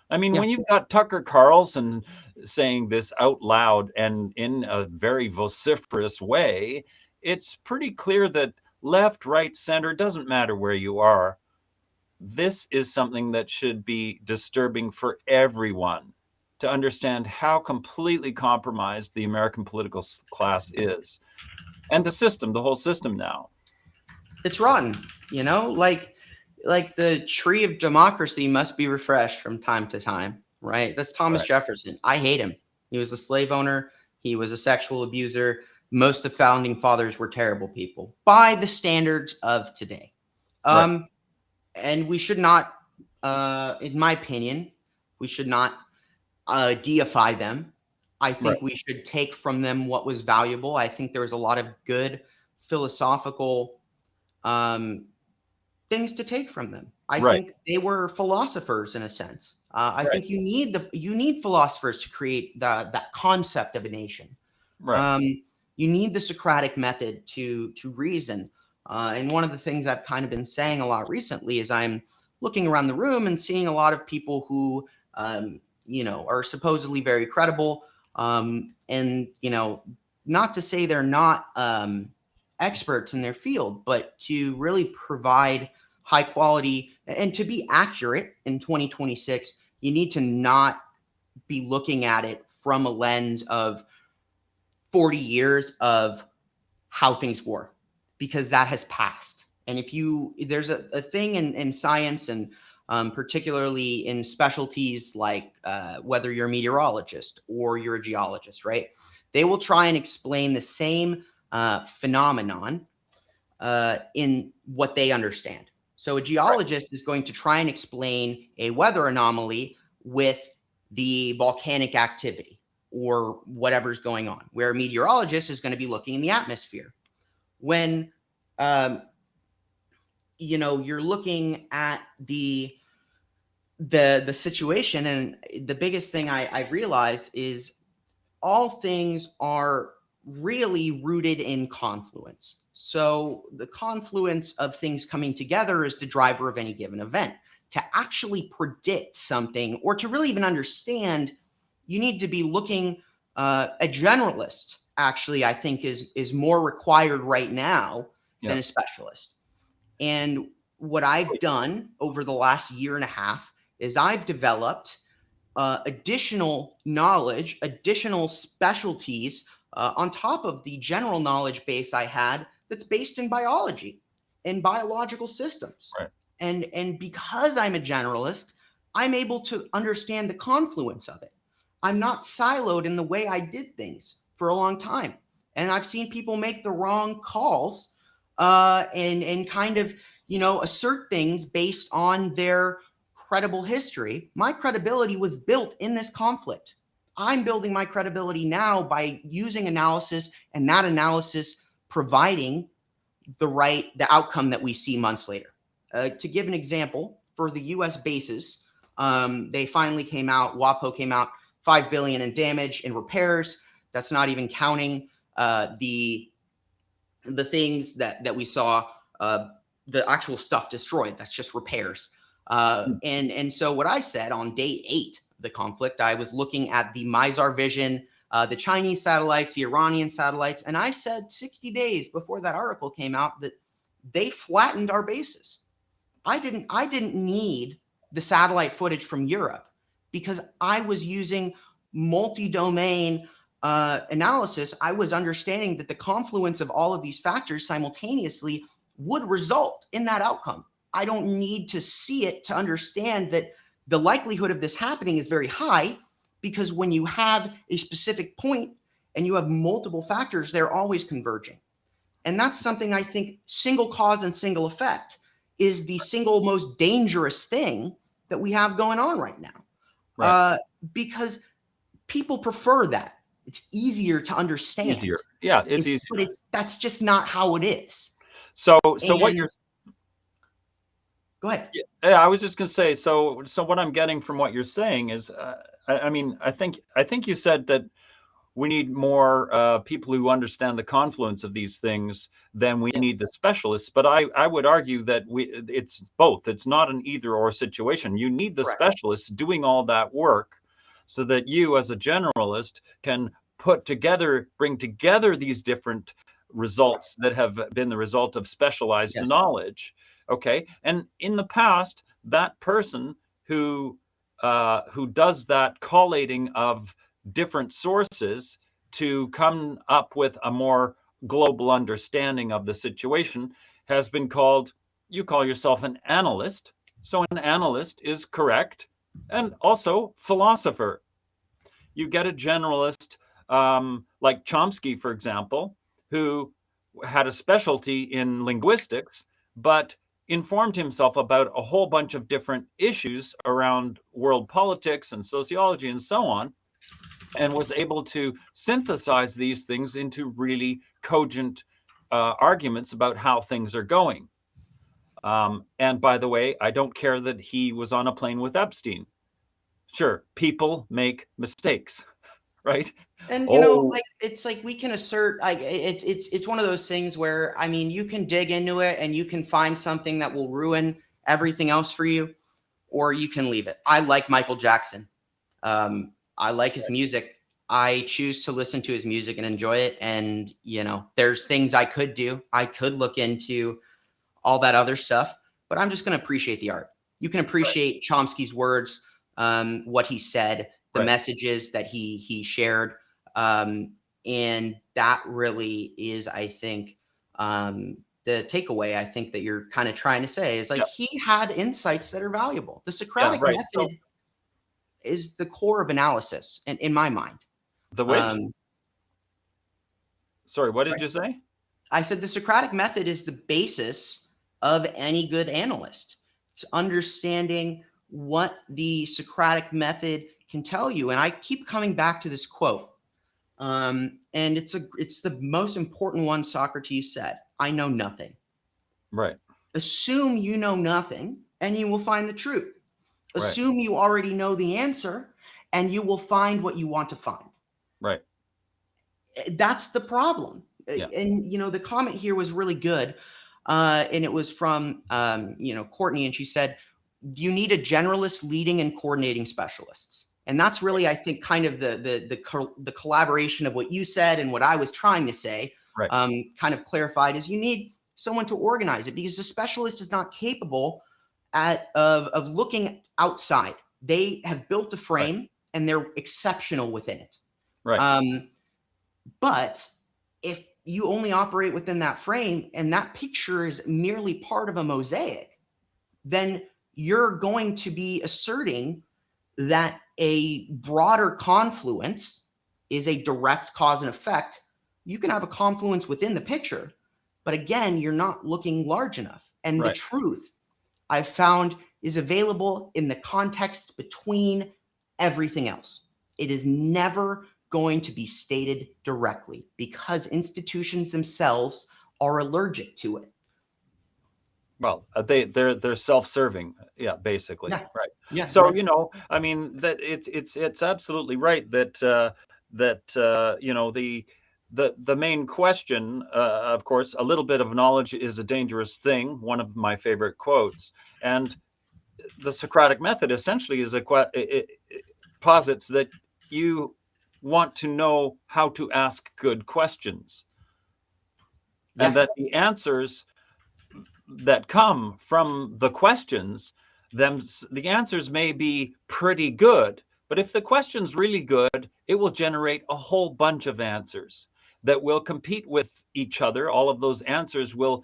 I mean, yeah, when you've got Tucker Carlson saying this out loud and in a very vociferous way, it's pretty clear that left, right, center, doesn't matter where you are. This is something that should be disturbing for everyone to understand how completely compromised the American political class is and the system, the whole system now. it's rotten. Like the tree of democracy must be refreshed from time to time. Right? That's Thomas Right. Jefferson. I hate him. He was a slave owner. He was a sexual abuser. Most of founding fathers were terrible people by the standards of today. Right. Um, and we should not, in my opinion, we should not deify them. I Right. think we should take from them what was valuable. I think there was a lot of good philosophical um, things to take from them. I Right. think they were philosophers in a sense. I Right. think you need philosophers to create that concept of a nation. Right. Um, you need the Socratic method to reason. And one of the things I've kind of been saying a lot recently is I'm looking around the room and seeing a lot of people who are supposedly very credible. And not to say they're not experts in their field, but to really provide high quality and to be accurate in 2026, you need to not be looking at it from a lens of 40 years of how things were, because that has passed. And there's a thing in science and particularly in specialties like whether you're a meteorologist or you're a geologist, right? They will try and explain the same phenomenon in what they understand. So a Right. geologist is going to try and explain a weather anomaly with the volcanic activity or whatever's going on, where a meteorologist is going to be looking in the atmosphere. When um, you're looking at the situation, and the biggest thing I've realized is all things are really rooted in confluence. So the confluence of things coming together is the driver of any given event. To actually predict something or to really even understand, you need to be looking. A generalist, actually, I think is more required right now than Yeah. a specialist. And what I've done over the last year and a half is I've developed additional knowledge, additional specialties on top of the general knowledge base I had that's based in biology and biological systems. Right. And because I'm a generalist, I'm able to understand the confluence of it. I'm not siloed in the way I did things for a long time. And I've seen people make the wrong calls and kind of, assert things based on their credible history. My credibility was built in this conflict. I'm building my credibility now by using analysis and that analysis providing the outcome that we see months later. To give an example, for the U.S. bases, they finally came out. WAPO came out, $5 billion in damage and repairs. That's not even counting the things that we saw, the actual stuff destroyed. That's just repairs. And so what I said on day 8 of the conflict, I was looking at the Mizar vision, the Chinese satellites, the Iranian satellites, and I said 60 days before that article came out that they flattened our bases. I didn't need the satellite footage from Europe because I was using multi-domain analysis. I was understanding that the confluence of all of these factors simultaneously would result in that outcome. I don't need to see it to understand that the likelihood of this happening is very high, because when you have a specific point and you have multiple factors, they're always converging. And that's something I think single cause and single effect is the single most dangerous thing that we have going on right now. Right. Because people prefer that. It's easier to understand. Easier. Yeah, it's easier. But that's just not how it is. So what you're Go ahead. Yeah, I was just going to say, so what I'm getting from what you're saying is, I mean, I think you said that we need more people who understand the confluence of these things than we need the specialists. But I would argue that it's both. It's not an either or situation. You need the specialists doing all that work so that you, as a generalist, can bring together these different results that have been the result of specialized knowledge. Okay. And in the past, that person who does that collating of different sources to come up with a more global understanding of the situation has been called, you call yourself an analyst. So an analyst is correct, and also philosopher. You get a generalist like Chomsky, for example, who had a specialty in linguistics, but informed himself about a whole bunch of different issues around world politics and sociology and so on, and was able to synthesize these things into really cogent arguments about how things are going. And by the way, I don't care that he was on a plane with Epstein. Sure, people make mistakes, right? And you know, it's like we can assert, like it's one of those things where, I mean, you can dig into it and you can find something that will ruin everything else for you, or you can leave it. I like Michael Jackson. I like his music. I choose to listen to his music and enjoy it. And, you know, there's things I could do. I could look into all that other stuff, but I'm just going to appreciate the art. You can appreciate Chomsky's words, what he said, the messages that he shared. And that really is, I think, the takeaway I think that you're kind of trying to say is like, he had insights that are valuable. The Socratic method is the core of analysis, and in my mind. The which? Sorry, what did you say? I said the Socratic method is the basis of any good analyst. It's understanding what the Socratic method can tell you. And I keep coming back to this quote. And it's the most important one Socrates said: I know nothing. Right. Assume you know nothing and you will find the truth. Assume you already know the answer and you will find what you want to find. Right. That's the problem. And, you know, the comment here was really good. And it was from, you know, Courtney, and she said, you need a generalist leading and coordinating specialists. And that's really, I think, kind of the collaboration of what you said and what I was trying to say, kind of clarified, is you need someone to organize it, because the specialist is not capable of looking outside. They have built a frame and they're exceptional within it. Right. But if you only operate within that frame and that picture is merely part of a mosaic, then you're going to be asserting that a broader confluence is a direct cause and effect. You can have a confluence within the picture, but again, you're not looking large enough. And the truth, I've found, is available in the context between everything else. It is never going to be stated directly because institutions themselves are allergic to it. Well, they're self-serving, basically, right? Yeah. So you know, I mean, that it's absolutely right that you know, the main question, of course, a little bit of knowledge is a dangerous thing. One of my favorite quotes, and the Socratic method essentially is it posits that you want to know how to ask good questions, and Yeah. that the answers that come from the questions, the answers may be pretty good, but if the question's really good, it will generate a whole bunch of answers that will compete with each other. All of those answers will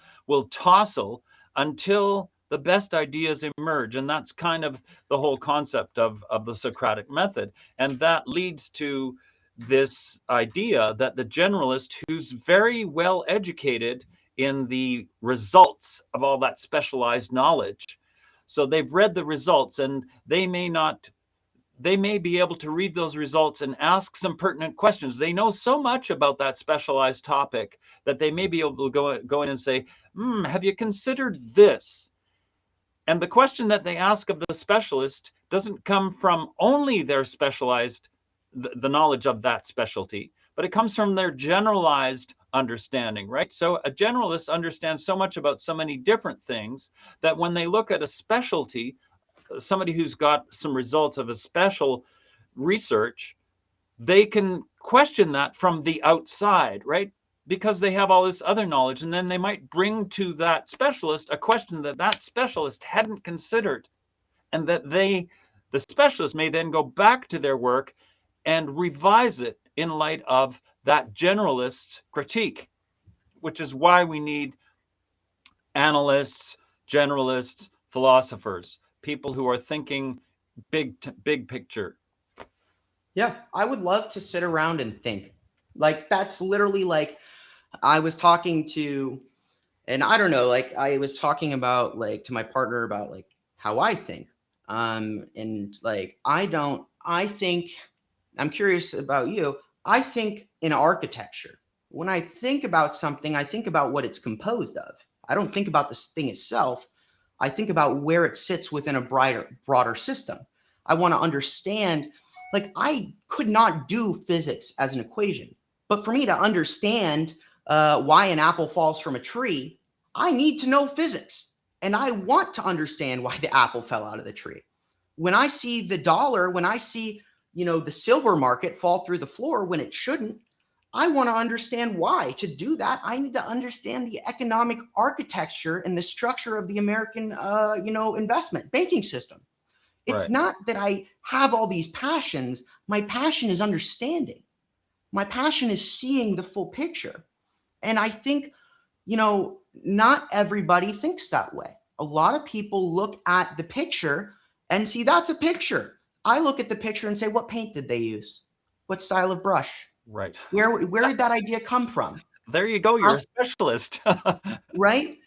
tossle until the best ideas emerge, and that's kind of the whole concept of the Socratic method. And that leads to this idea that the generalist, who's very well educated in the results of all that specialized knowledge. So they've read the results, and they may not, they may be able to read those results and ask some pertinent questions. They know so much about that specialized topic that they may be able to go in and say, have you considered this? And the question that they ask of the specialist doesn't come from only their specialized, the knowledge of that specialty, but it comes from their generalized understanding, right? So a generalist understands so much about so many different things that when they look at a specialty, somebody who's got some results of a special research, they can question that from the outside, right? Because they have all this other knowledge, and then they might bring to that specialist a question that that specialist hadn't considered, and that the specialist may then go back to their work and revise it in light of that generalist's critique, which is why we need analysts, generalists, philosophers, people who are thinking big picture. Yeah, I would love to sit around and think. Like that's literally like I was talking to, and I don't know, like I was talking about like to my partner about like how I think. And like I think I'm curious about you. I think in architecture. When I think about something, I think about what it's composed of. I don't think about this thing itself. I think about where it sits within a broader system. I want to understand, like, I could not do physics as an equation, but for me to understand why an apple falls from a tree, I need to know physics. And I want to understand why the apple fell out of the tree. When I see the dollar, when I see the silver market fall through the floor when it shouldn't, I want to understand why. To do that, I need to understand the economic architecture and the structure of the American, investment banking system. It's Right. not that I have all these passions. My passion is understanding. My passion is seeing the full picture. And I think, not everybody thinks that way. A lot of people look at the picture and see that's a picture. I look at the picture and say, what paint did they use? What style of brush? Right. Where did that idea come from? There you go. You're How, a specialist. right?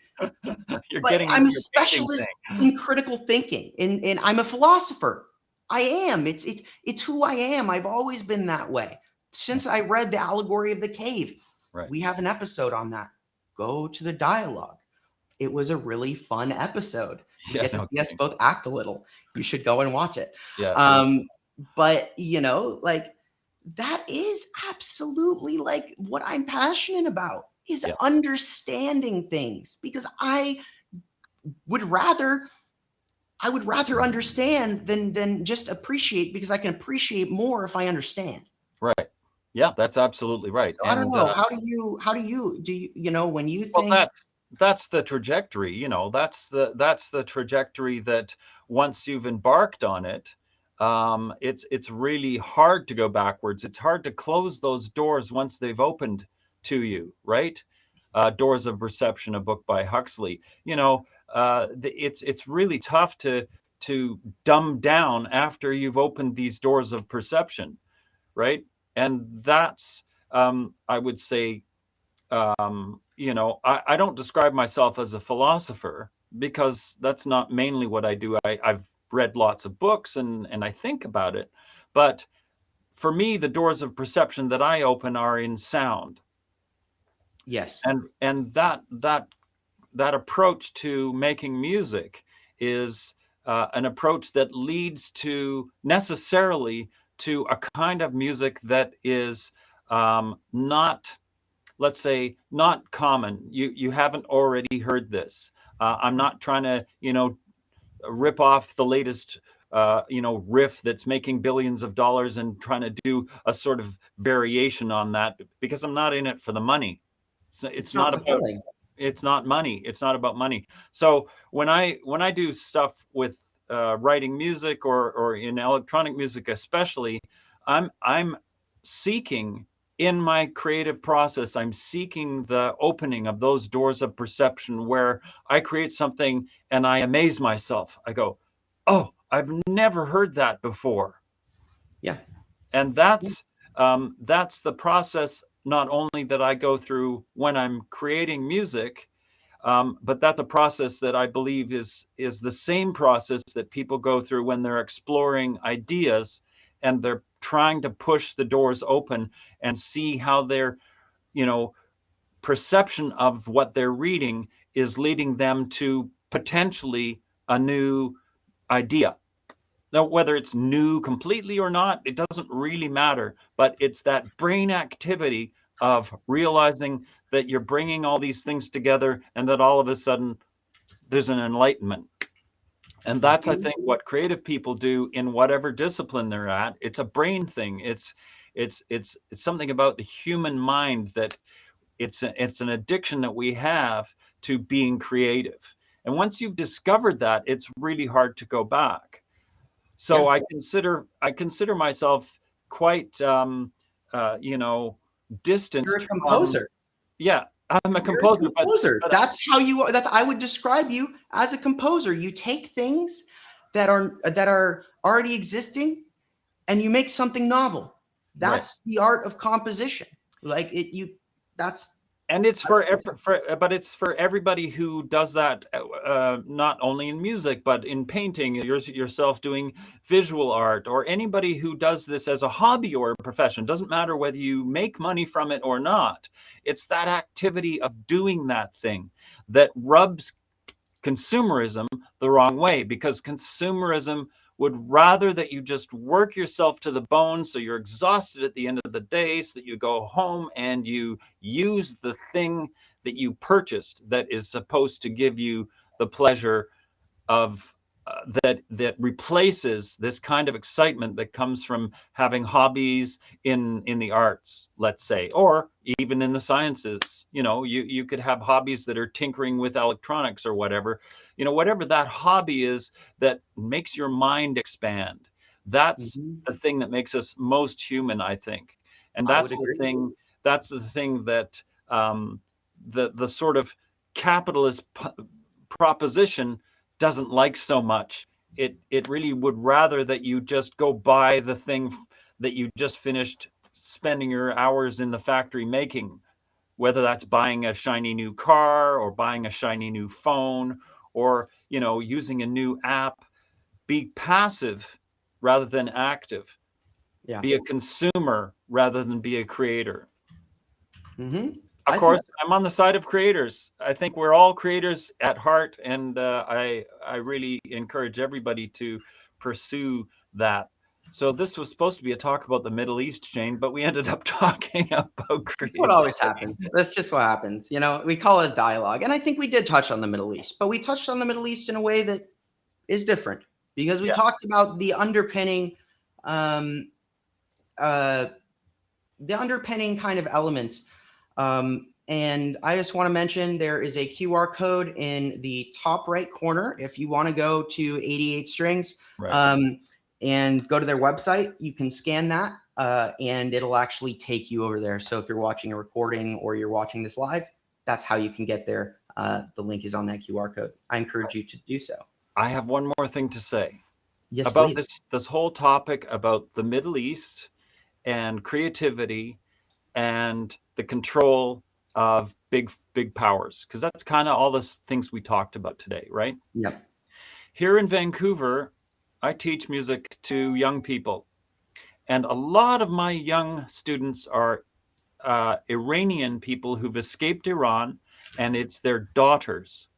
You're But getting I'm into a your painting specialist thing. in critical thinking, and I'm a philosopher. I am. It's who I am. I've always been that way since I read the Allegory of the Cave. Right. We have an episode on that. Go to the dialogue. It was a really fun episode. You Yeah. get to No see us kidding. both act a little. You should go and watch it. Yeah. But like that is absolutely like what I'm passionate about is Yeah. understanding things because would rather I would rather understand than just appreciate because I can appreciate more if I understand. Right. Yeah. That's absolutely right. So I don't And know. How do you when you well, think that's the trajectory. That's the trajectory that once you've embarked on it, it's really hard to go backwards. It's hard to close those doors once they've opened to you, right? Doors of Perception, a book by Huxley. It's really tough to dumb down after you've opened these doors of perception, right? And that's I would say I don't describe myself as a philosopher because that's not mainly what I do. I've read lots of books and I think about it. But for me, the doors of perception that I open are in sound. yes. And that approach to making music is an approach that leads to necessarily to a kind of music that is not, let's say, not common. You haven't already heard this. I'm not trying to rip off the latest riff that's making billions of dollars and trying to do a sort of variation on that, because I'm not in it for the money. It's not not about, fulfilling. it's not money. It's not about money. So when I do stuff with writing music or in electronic music especially, I'm seeking, in my creative process, I'm seeking the opening of those doors of perception where I create something and I amaze myself. I go, oh, I've never heard that before. Yeah. And that's the process, not only that I go through when I'm creating music, but that's a process that I believe is the same process that people go through when they're exploring ideas and they're trying to push the doors open and see how their, perception of what they're reading is leading them to potentially a new idea. Now, whether it's new completely or not, it doesn't really matter, but it's that brain activity of realizing that you're bringing all these things together and that all of a sudden there's an enlightenment. And that's, I Mhm. think, what creative people do in whatever discipline they're at. It's a brain thing. It's something about the human mind that it's an addiction that we have to being creative. And once you've discovered that, it's really hard to go back. So Yeah. I consider myself quite You're a distanced from. composer. Yeah, I'm a You're a composer, composer. but That's how you are. That I would describe you as a composer. You take things that are already existing and you make something novel. right. That's the art of composition. Like it, you. That's. And it's but it's for everybody who does that, not only in music but in painting, yourself doing visual art, or anybody who does this as a hobby or a profession. Doesn't matter whether you make money from it or not. It's that activity of doing that thing that rubs consumerism the wrong way, because consumerism would rather that you just work yourself to the bone so you're exhausted at the end of the day, so that you go home and you use the thing that you purchased that is supposed to give you the pleasure of that replaces this kind of excitement that comes from having hobbies in the arts, let's say, or even in the sciences. You could have hobbies that are tinkering with electronics or whatever. Whatever that hobby is that makes your mind expand. That's Mhm. the thing that makes us most human, I think. And I would that's the agree. thing. That's the thing that the sort of capitalist proposition doesn't like so much. It really would rather that you just go buy the thing that you just finished spending your hours in the factory making, whether that's buying a shiny new car or buying a shiny new phone, or using a new app. Be passive rather than active. Yeah. Be a consumer rather than be a creator. Hmm. Of I think course, I'm on the side of creators. I think we're all creators at heart, and I really encourage everybody to pursue that. So this was supposed to be a talk about the Middle East, Shane, but we ended up talking about it's what always creativity. happens. That's just what happens. We call it a dialogue, and I think we did touch on the Middle East, but we touched on the Middle East in a way that is different because we Yeah, talked about um, uh, the underpinning kind of elements. And I just want to mention there is a QR code in the top right corner. If you want to go to 88 Strings right. and go to their website, you can scan that and it'll actually take you over there. So if you're watching a recording or you're watching this live, that's how you can get there. The link is on that QR code. I encourage you to do so. I have one more thing to say Yes, about please. this whole topic about the Middle East and creativity and the control of big powers, because that's kind of all the things we talked about today, right? Yep. Here in Vancouver, I teach music to young people, and a lot of my young students are Iranian people who've escaped Iran, and it's their daughters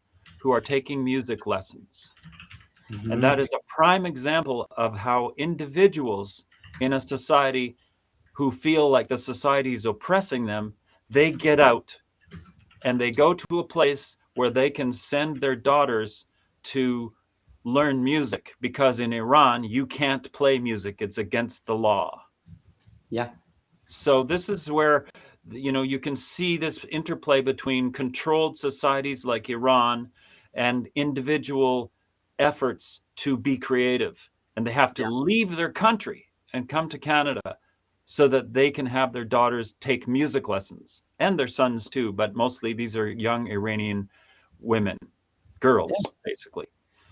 who are taking music lessons. And Mm-hmm. that is a prime example of how individuals in a society who feel like the society is oppressing them, they get out and they go to a place where they can send their daughters to learn music, because in Iran you can't play music, it's against the law. Yeah. So this is where, you can see this interplay between controlled societies like Iran and individual efforts to be creative, and they have to Yeah. leave their country and come to Canada so that they can have their daughters take music lessons, and their sons too, but mostly these are young Iranian women, girls basically.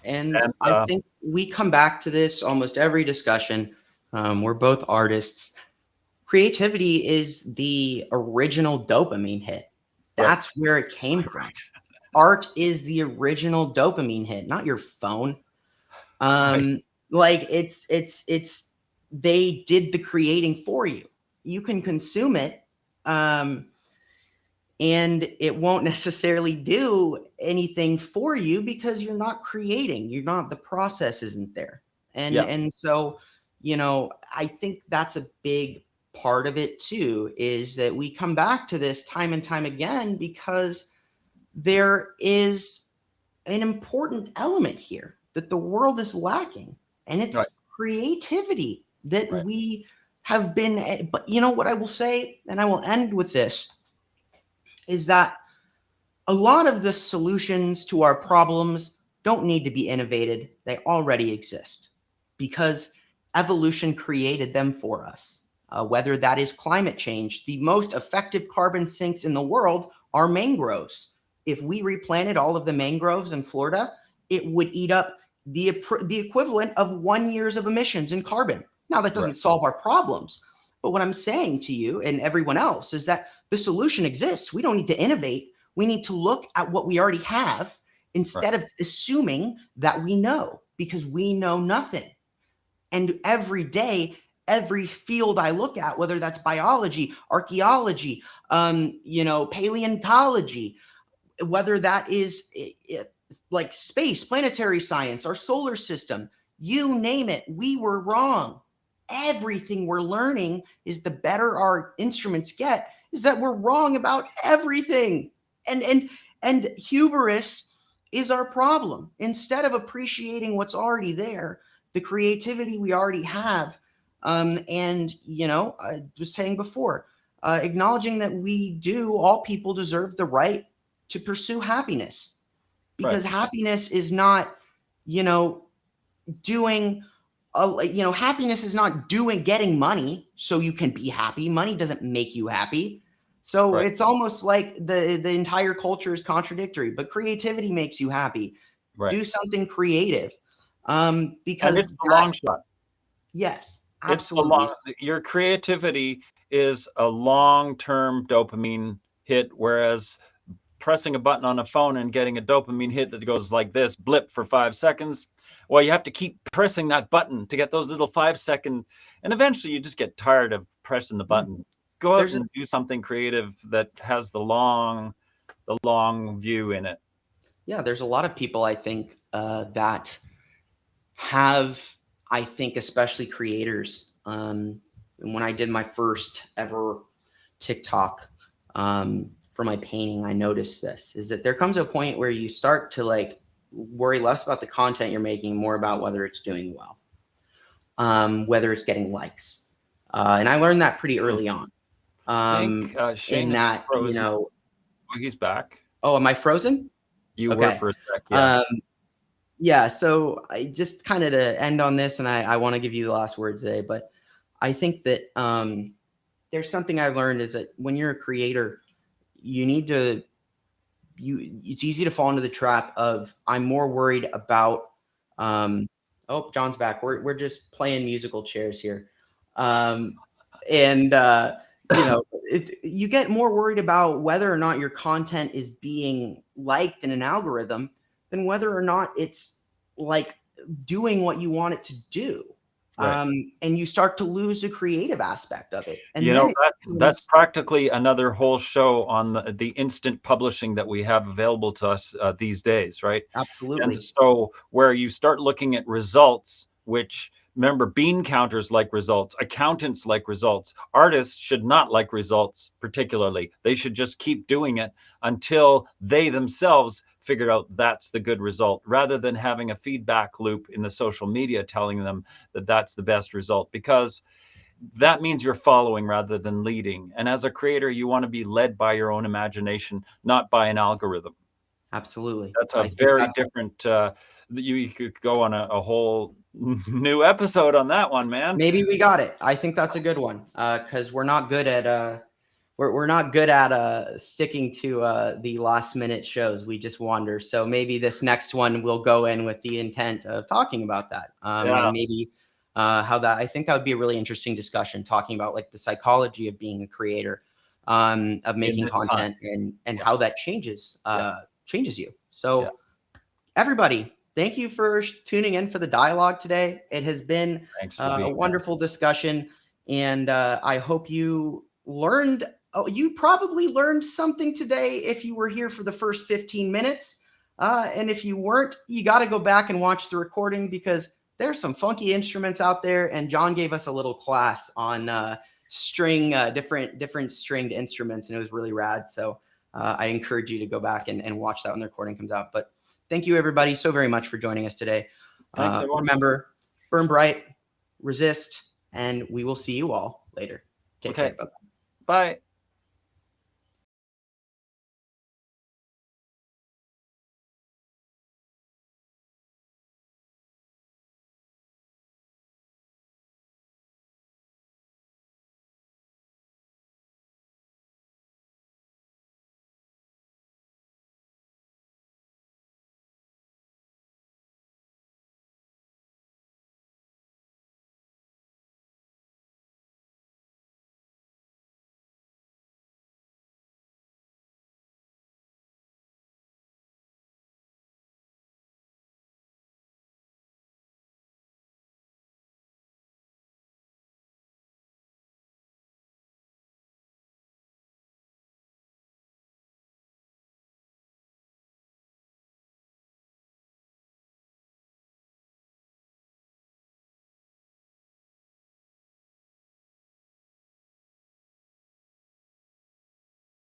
And And I think we come back to this almost every discussion. We're both artists. Creativity is the original dopamine hit. right. That's where it came from. Art is the original dopamine hit, not your phone. Right. Um, like it's they did the creating for you. You can consume it, um, and it won't necessarily do anything for you because you're not creating. You're not, the process isn't there. And Yeah. and so, I think that's a big part of it too, is that we come back to this time and time again because there is an important element here that the world is lacking, and Right. it's creativity that Right. we have been. But you know what I will say, and I will end with this, is that a lot of the solutions to our problems don't need to be innovated. They already exist because evolution created them for us. Whether that is climate change, the most effective carbon sinks in the world are mangroves. If we replanted all of the mangroves in Florida, it would eat up the equivalent of 1 year's of emissions in carbon. Now, that Right. doesn't solve our problems. But what I'm saying to you and everyone else is that the solution exists. We don't need to innovate. We need to look at what we already have Right. instead of assuming that we know, because we know nothing. And every day, every field I look at, whether that's biology, archaeology, paleontology, whether that is like space, planetary science, our solar system, you name it, we were wrong. Everything we're learning is, the better our instruments get, is that we're wrong about everything. And hubris is our problem. Instead of appreciating what's already there, the creativity we already have, and I was saying before, acknowledging that all people deserve the right to pursue happiness, Right. because happiness is not, you know, doing, happiness is not doing, getting money so you can be happy. Money doesn't make you happy. So Right. it's almost like the entire culture is contradictory, but creativity makes you happy. Right. Do something creative. And Because it's the long shot. yes, It's the absolutely. long Your creativity is a long-term dopamine hit, whereas pressing a button on a phone and getting a dopamine hit that goes like this, blip for 5 seconds. Well, you have to keep pressing that button to get those little 5 second, and eventually you just get tired of pressing the Yeah. button. Go out There's a and do something creative that has the long view in it. Yeah, there's a lot of people, I think, that have, I think, especially creators. And when I did my first ever TikTok, for my painting, I noticed this, is that there comes a point where you start to like worry less about the content you're making, more about whether it's doing well, whether it's getting likes. And I learned that pretty Hmm. early on. I think In Shane is that, frozen. Oh, he's back. oh, am I frozen? You were Okay. for a sec, yeah. Um, yeah. So I just kind of, to end on this, and I want to give you the last word today, but I think that there's something I learned, is that when you're a creator, you need to, it's easy to fall into the trap of, I'm more worried about, um, oh, John's back. We're just playing musical chairs here. Um, and, you get more worried about whether or not your content is being liked in an algorithm than whether or not it's like doing what you want it to do. Right. And you start to lose the creative aspect of it. You And then know, it that's becomes, practically another whole show on the instant publishing that we have available to us these days, right? And absolutely. so where you start looking at results, which, remember, bean counters like results, accountants like results, artists should not like results particularly. They should just keep doing it until they themselves figured out that's the good result, rather than having a feedback loop in the social media telling them that that's the best result, because that means you're following rather than leading. And as a creator, you want to be led by your own imagination, not by an algorithm. Absolutely. That's a I think very that's different. You could go on a whole new episode on that one, man. maybe we got it. I think that's a good one because we're not good at we're not good at sticking to the last minute shows. We just wander. So maybe this next one will go in with the intent of talking about that Yeah, and maybe how that. I think that would be a really interesting discussion talking about like the psychology of being a creator, of in making this time. content and Yeah, how that changes yeah, changes you. yeah. So everybody, thank you for tuning in for the dialogue today. It has been Thanks for a being here. wonderful discussion, and I hope you learned. Oh, you probably learned something today if you were here for the first 15 minutes. And if you weren't, you got to go back and watch the recording because there's some funky instruments out there. And John gave us a little class on different stringed instruments, and it was really rad. So I encourage you to go back and watch that when the recording comes out. But thank you, everybody, so very much for joining us today. Thanks, everyone. Remember, burn bright, resist, and we will see you all later. Take care. Bye.